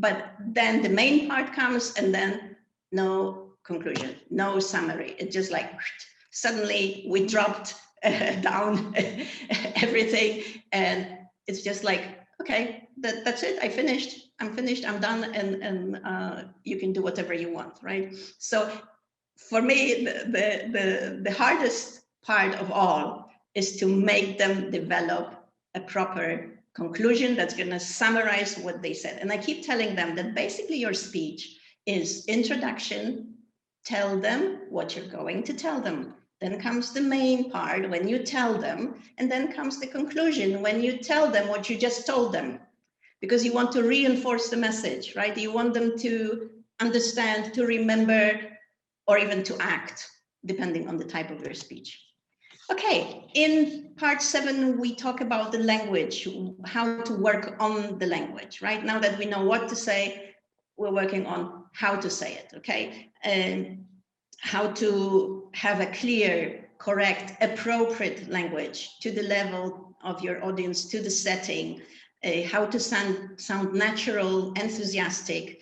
I: But then the main part comes, and then no conclusion, no summary. It's just like, suddenly we dropped down everything, and it's just like, okay, that's it. I'm finished. I'm done, and you can do whatever you want, right? So, for me, the hardest part of all is to make them develop a proper conclusion that's going to summarize what they said. And I keep telling them that basically your speech is introduction. Tell them what you're going to tell them. Then comes the main part when you tell them, and then comes the conclusion when you tell them what you just told them, because you want to reinforce the message, right? You want them to understand, to remember, or even to act, depending on the type of your speech. Okay, in part 7, we talk about the language, how to work on the language, right? Now that we know what to say, we're working on how to say it, okay? And how to have a clear, correct, appropriate language to the level of your audience, to the setting, how to sound natural, enthusiastic,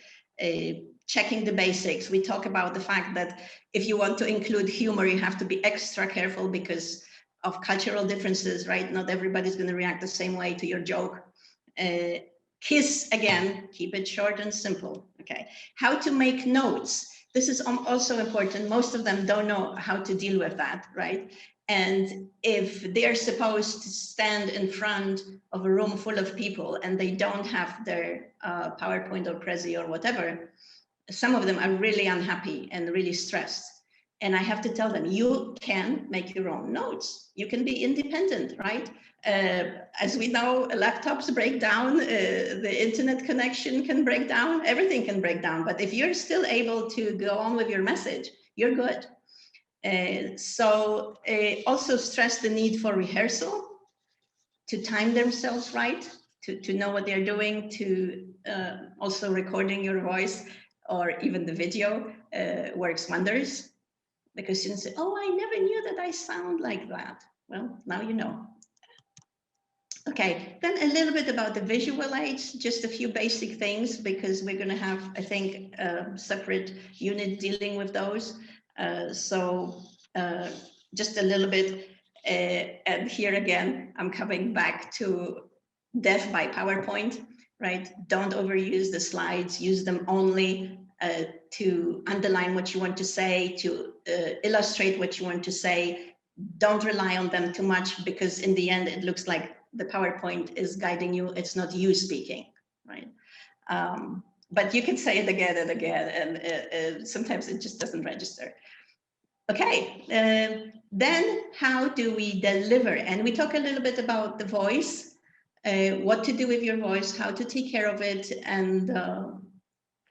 I: checking the basics. We talk about the fact that if you want to include humor, you have to be extra careful because of cultural differences, right? Not everybody's going to react the same way to your joke. KISS, again, keep it short and simple, okay? How to make notes. This is also important. Most of them don't know how to deal with that, right? And if they're supposed to stand in front of a room full of people and they don't have their PowerPoint or Prezi or whatever, some of them are really unhappy and really stressed. And I have to tell them, you can make your own notes. You can be independent, right? As we know, laptops break down, the internet connection can break down, everything can break down. But if you're still able to go on with your message, you're good. So also stress the need for rehearsal, to time themselves right, to know what they're doing, to also recording your voice or even the video works wonders, because students say, oh, I never knew that I sound like that. Well, now you know. Okay, then a little bit about the visual aids, just a few basic things, because we're going to have, I think, a separate unit dealing with those. So just a little bit, and here again, I'm coming back to death by PowerPoint, right? Don't overuse the slides, use them only to underline what you want to say, to illustrate what you want to say. Don't rely on them too much, because in the end, it looks like the PowerPoint is guiding you. It's not you speaking, right? But you can say it again and again, and sometimes it just doesn't register. Okay, then how do we deliver? And we talk a little bit about the voice, what to do with your voice, how to take care of it, and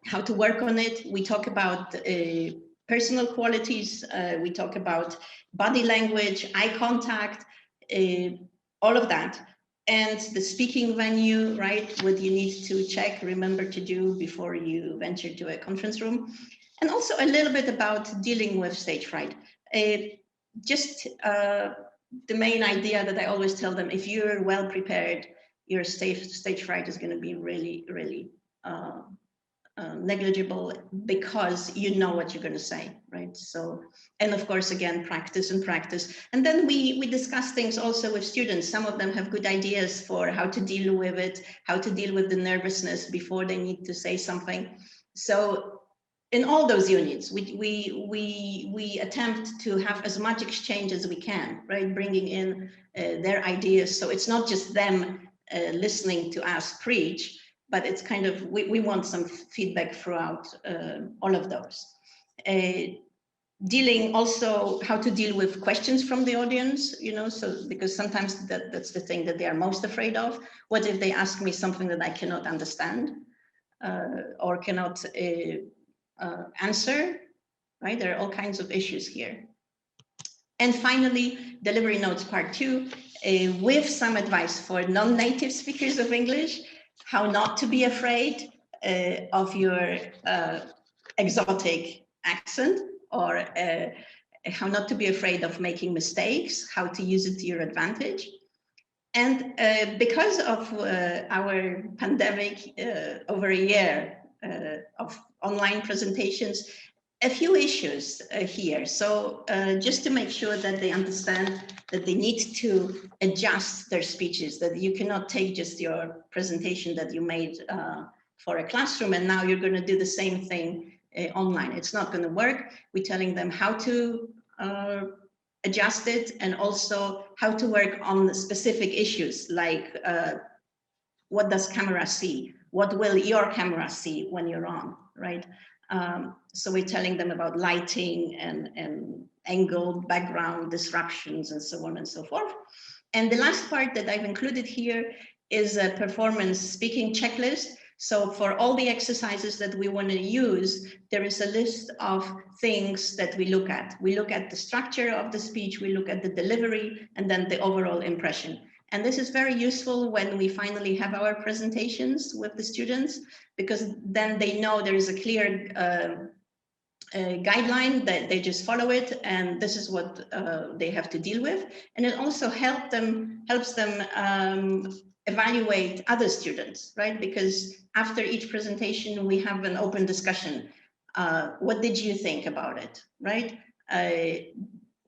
I: how to work on it. We talk about personal qualities. We talk about body language, eye contact, all of that. and the speaking venue, right? What you need to check, remember to do before you venture to a conference room. And also a little bit about dealing with stage fright. The main idea that I always tell them, if you're well prepared, your stage fright is going to be really, really negligible, because you know what you're going to say, right? So, and of course, again, practice and practice. And then we discuss things also with students. Some of them have good ideas for how to deal with it, how to deal with the nervousness before they need to say something. So in all those units, we attempt to have as much exchange as we can, right? Bringing in their ideas. So it's not just them listening to us preach, but it's kind of, we want some feedback throughout all of those. Dealing also how to deal with questions from the audience, you know, so because sometimes that's the thing that they are most afraid of. What if they ask me something that I cannot understand or cannot answer, right? There are all kinds of issues here. And finally, delivery notes part 2, with some advice for non-native speakers of English, how not to be afraid of your exotic accent, or how not to be afraid of making mistakes, how to use it to your advantage. And because of our pandemic, over a year of online presentations, a few issues here. So just to make sure that they understand that they need to adjust their speeches, that you cannot take just your presentation that you made for a classroom and now you're going to do the same thing online. It's not going to work. We're telling them how to adjust it, and also how to work on the specific issues, like what does camera see? What will your camera see when you're on, right? So we're telling them about lighting and angle, background disruptions, and so on and so forth. And the last part that I've included here is a performance speaking checklist. So for all the exercises that we want to use, there is a list of things that we look at. We look at the structure of the speech, we look at the delivery, and then the overall impression. And this is very useful when we finally have our presentations with the students, because then they know there is a clear guideline that they just follow it, and this is what they have to deal with. And it also helps them evaluate other students, right? Because after each presentation, we have an open discussion. What did you think about it, right?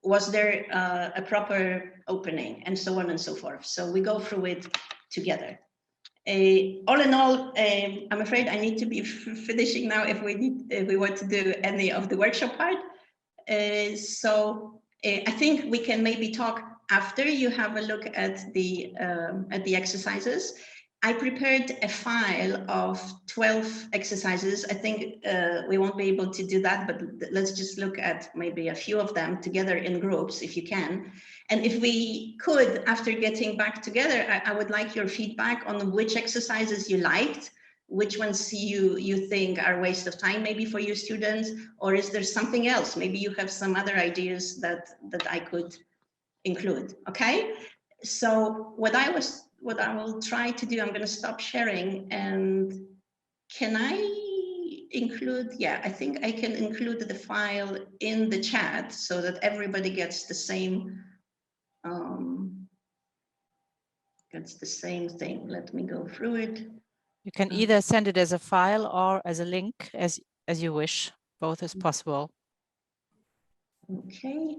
I: Was there a proper opening, and so on and so forth. So we go through it together. All in all, I'm afraid I need to be finishing now if we want to do any of the workshop part. So I think we can maybe talk after you have a look at the exercises. I prepared a file of 12 exercises. I think we won't be able to do that, but let's just look at maybe a few of them together in groups, if you can. And if we could, after getting back together, I would like your feedback on which exercises you liked, which ones you think are a waste of time maybe for your students, or is there something else? Maybe you have some other ideas that I could include, okay? So what I will try to do, I'm going to stop sharing, and can I include, yeah, I think I can include the file in the chat so that everybody gets the same thing. Let me go through it.
B: You can either send it as a file or as a link, as you wish. Both is possible.
I: Okay.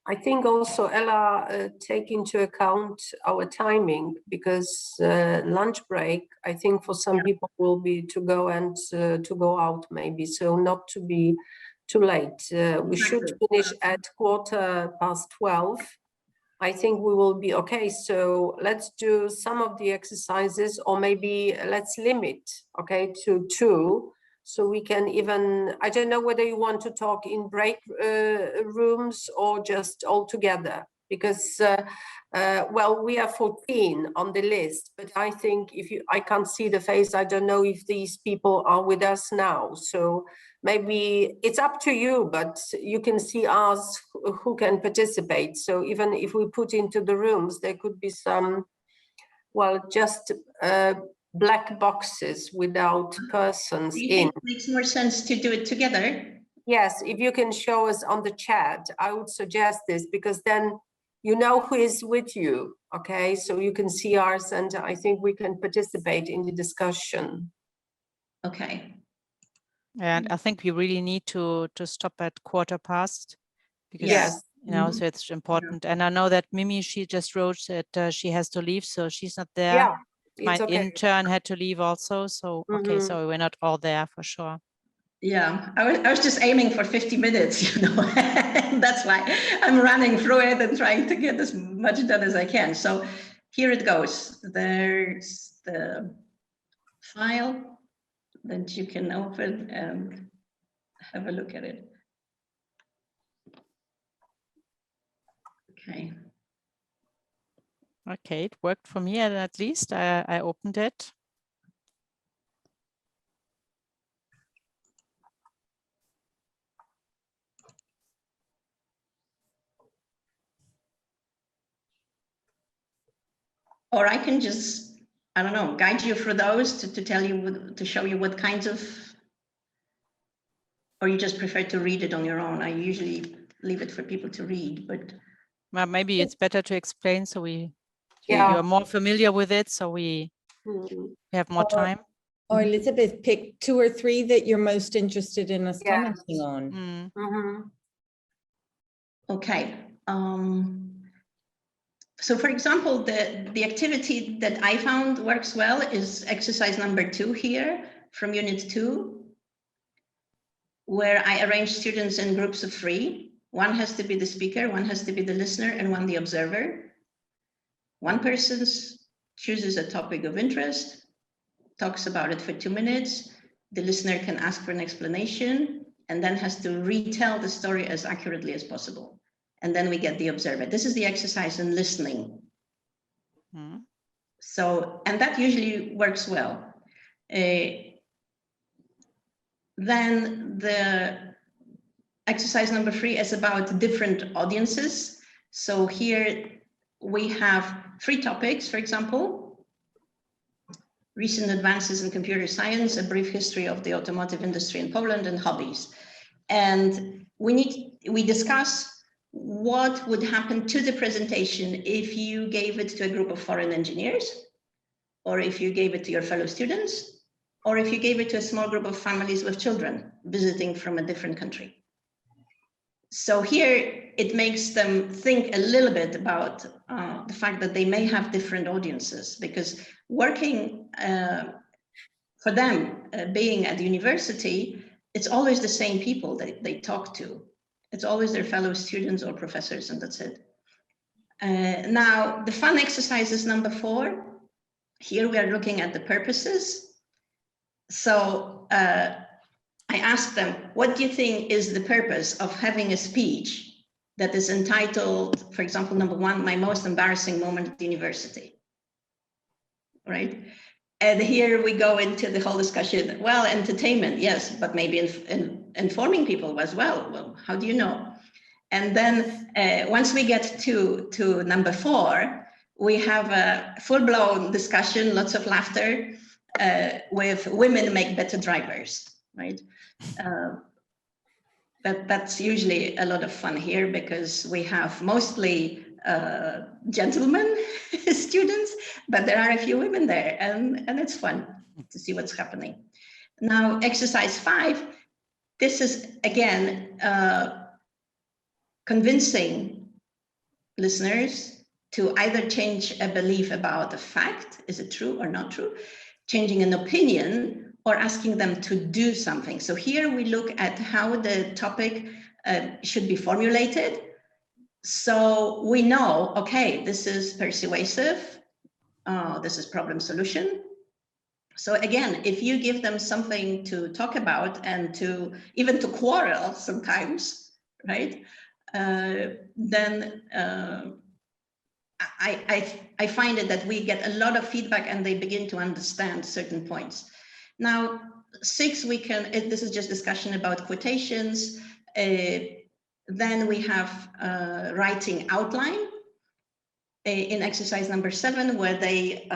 C: I think also, Ella, take into account our timing, because lunch break, I think for some people will be to go and to go out maybe, so not to be too late. We should finish at 12:15. I think we will be okay. So let's do some of the exercises, or maybe let's limit, okay, to 2. So we can even, I don't know whether you want to talk in break rooms or just all together. because well, we are 14 on the list, but I think I can't see the face. I don't know if these people are with us now. So maybe it's up to you, but you can see us who can participate. So even if we put into the rooms, there could be some, well, just black boxes without persons
I: Do you
C: in.
I: think it makes more sense to do it together?
C: Yes, if you can show us on the chat, I would suggest this, because then you know who is with you, okay? So you can see ours, and I think we can participate in the discussion.
I: Okay.
B: And I think we really need to stop at 1:15, because
C: Yes.
B: you know, so it's important. And I know that Mimi, she just wrote that she has to leave, so she's not there.
C: Yeah,
B: My
C: it's okay.
B: intern had to leave also, so okay, so we're not all there for sure.
I: Yeah, I was just aiming for 50 minutes, you know. That's why I'm running through it and trying to get as much done as I can. So here it goes. There's the file that you can open and have a look at it. Okay.
B: Okay, it worked for me at least. I opened it.
I: Or I can just, I don't know, guide you through those to tell you, to show you what kinds of, or you just prefer to read it on your own. I usually leave it for people to read, but.
B: Well, maybe it's better to explain, so you're more familiar with it, so we have more time.
E: Or Elizabeth, pick 2 or 3 that you're most interested in us commenting on.
I: Okay. So for example, the activity that I found works well is exercise number 2 here from unit 2, where I arrange students in groups of 3. One has to be the speaker, one has to be the listener, and one the observer. One person chooses a topic of interest, talks about it for 2 minutes. The listener can ask for an explanation and then has to retell the story as accurately as possible. And then we get the observer. This is the exercise in listening. So, and that usually works well. Then the exercise number 3 is about different audiences. So here we have 3 topics, for example: recent advances in computer science, a brief history of the automotive industry in Poland, and hobbies. And we discuss what would happen to the presentation if you gave it to a group of foreign engineers, or if you gave it to your fellow students, or if you gave it to a small group of families with children visiting from a different country. So here it makes them think a little bit about the fact that they may have different audiences, because working for them, being at university, it's always the same people that they talk to. It's always their fellow students or professors, and that's it. Now, the fun exercise is number 4. Here we are looking at the purposes. So I asked them, what do you think is the purpose of having a speech that is entitled, for example, number 1, my most embarrassing moment at university, right? And here we go into the whole discussion. Well, entertainment, yes, but maybe informing people as well. Well, how do you know? And then once we get to number 4, we have a full-blown discussion, lots of laughter, with women make better drivers, right? That's usually a lot of fun here, because we have mostly gentlemen students, but there are a few women there, and it's fun to see what's happening. Now, exercise 5, this is again convincing listeners to either change a belief about a fact, is it true or not true, changing an opinion, or asking them to do something. So here we look at how the topic should be formulated. So we know, okay, this is persuasive, this is problem solution. So again, if you give them something to talk about and to even to quarrel sometimes, right? then I find it that we get a lot of feedback and they begin to understand certain points. Now, 6, we can, this is just discussion about quotations. Then we have writing outline in exercise number 7, where they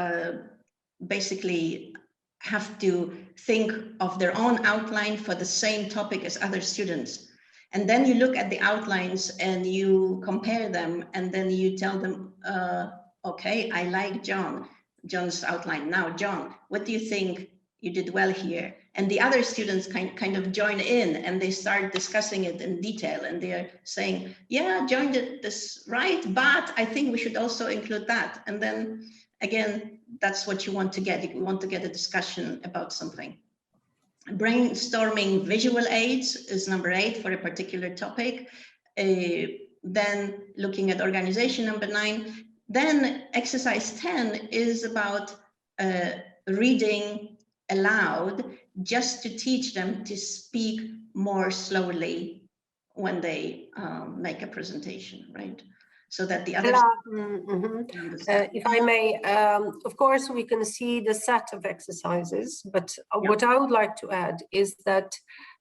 I: basically have to think of their own outline for the same topic as other students. And then you look at the outlines and you compare them, and then you tell them, okay, I like John's outline. Now, John, what do you think you did well here? And the other students kind of join in, and they start discussing it in detail, and they're saying, yeah, John did this right, but I think we should also include that. And then again, that's what you want to get. You want to get a discussion about something. Brainstorming visual aids is number 8 for a particular topic. Then looking at organization, number 9. Then exercise 10 is about reading aloud, just to teach them to speak more slowly when they make a presentation, right? So that the others.
C: If I may, of course, we can see the set of exercises, but what I would like to add is that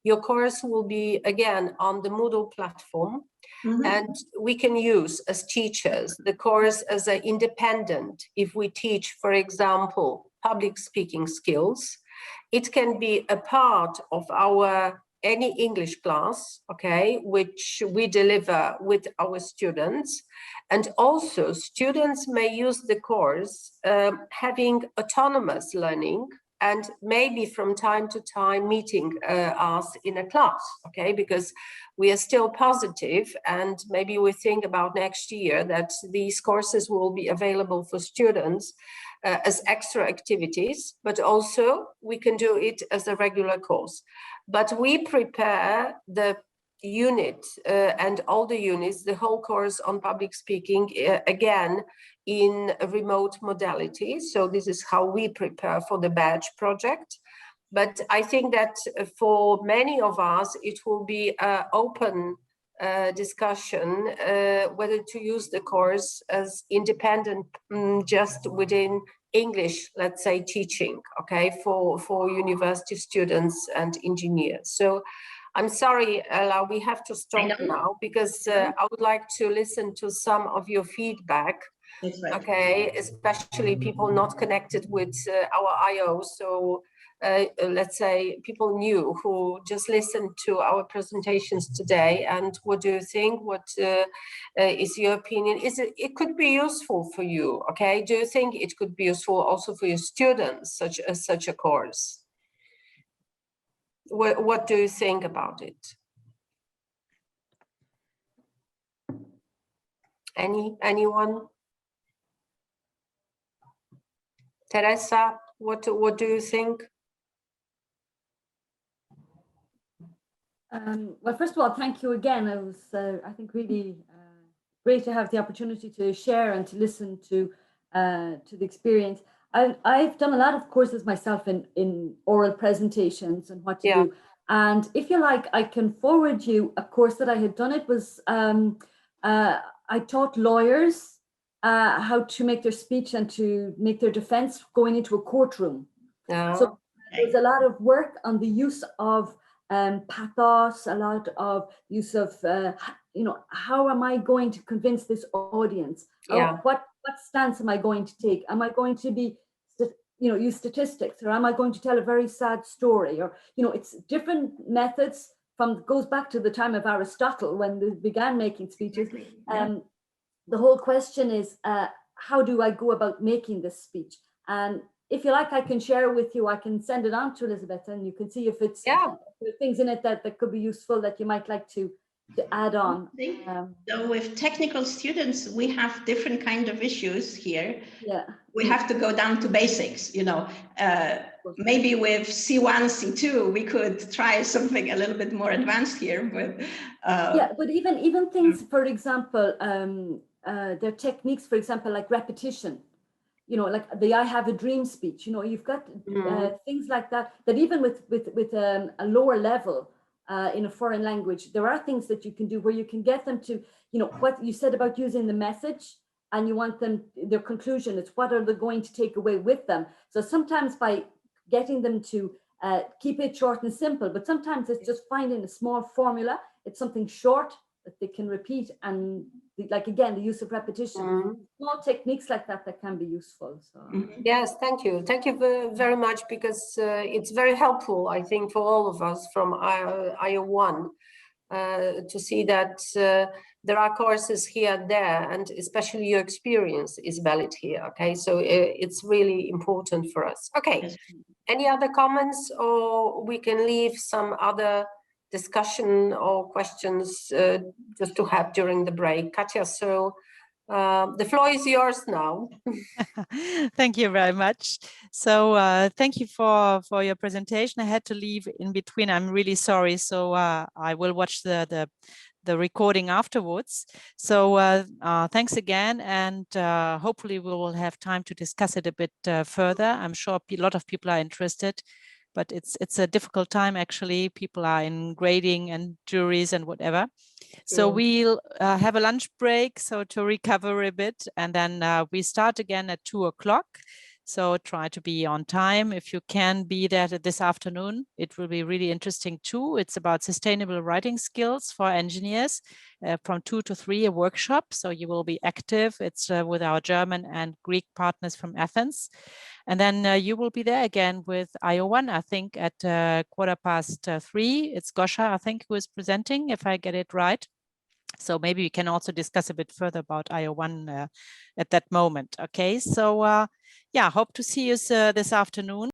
C: your course will be, again, on the Moodle platform, and we can use, as teachers, the course as an independent. If we teach, for example, public speaking skills, it can be a part of our any English class, okay, which we deliver with our students. And also students may use the course having autonomous learning, and maybe from time to time meeting us in a class, okay, because we are still positive, and maybe we think about next year that these courses will be available for students as extra activities, but also we can do it as a regular course. But we prepare the unit and all the units, the whole course on public speaking, again, in a remote modality. So this is how we prepare for the badge project. But I think that for many of us, it will be an open discussion whether to use the course as independent, just within English, let's say, teaching, okay, for university students and engineers. So I'm sorry, Ella, we have to stop now, because I would like to listen to some of your feedback.
I: That's right.
C: Okay, especially people not connected with our IO. So let's say people new who just listened to our presentations today. And what do you think? What is your opinion? It could be useful for you, okay? Do you think it could be useful also for your students, such a course? What do you think about it? Anyone? Teresa, what do you think?
H: Well, first of all, thank you again. It was, I think, really great to have the opportunity to share and to listen to the experience. I've done a lot of courses myself in oral presentations and what to do. And if you like, I can forward you a course that I had done. It was, I taught lawyers how to make their speech and to make their defense going into a courtroom. So there's a lot of work on the use of pathos, a lot of use of, you know, how am I going to convince this audience? What stance am I going to take? Am I going to be, you know, use statistics, or am I going to tell a very sad story? Or, you know, it's different methods goes back to the time of Aristotle when they began making speeches. The whole question is, how do I go about making this speech? And if you like, I can share with you, I can send it on to Elizabeth, and you can see if it's there are things in it that could be useful that you might like to add on.
I: So with technical students, we have different kind of issues here. We have to go down to basics, you know. Maybe with C1, C2, we could try something a little bit more advanced here, but
H: but even things, for example, their techniques, for example, like repetition. You know, like the "I have a dream" speech. You know, you've got things like that. That even with a lower level, in a foreign language, there are things that you can do where you can get them to, you know, what you said about using the message, and you want them, their conclusion, it's what are they going to take away with them. So sometimes by getting them to keep it short and simple, but sometimes it's just finding a small formula. It's something short that they can repeat, and like again, the use of repetition, small techniques like that that can be useful. So
C: yes, thank you very much, because it's very helpful, I think, for all of us from IO1 to see that there are courses here and there, and especially your experience is valid here. Okay, so it's really important for us. Okay, yes. Any other comments, or we can leave some other discussion or questions just to have during the break? Katja, so the floor is yours now.
B: Thank you very much. So thank you for your presentation. I had to leave in between. I'm really sorry. So I will watch the recording afterwards. So thanks again, and hopefully we will have time to discuss it a bit further. I'm sure a lot of people are interested, but it's a difficult time actually. People are in grading and juries and whatever. So we'll have a lunch break, so to recover a bit, and then we start again at 2 o'clock. So try to be on time. If you can be there this afternoon, it will be really interesting too. It's about sustainable writing skills for engineers from 2 to 3, a workshop. So you will be active. It's with our German and Greek partners from Athens. And then you will be there again with IO1, I think at 3:15. It's Gosha, I think, who is presenting, if I get it right. So maybe we can also discuss a bit further about IO1 at that moment. Okay, so yeah, hope to see you this afternoon.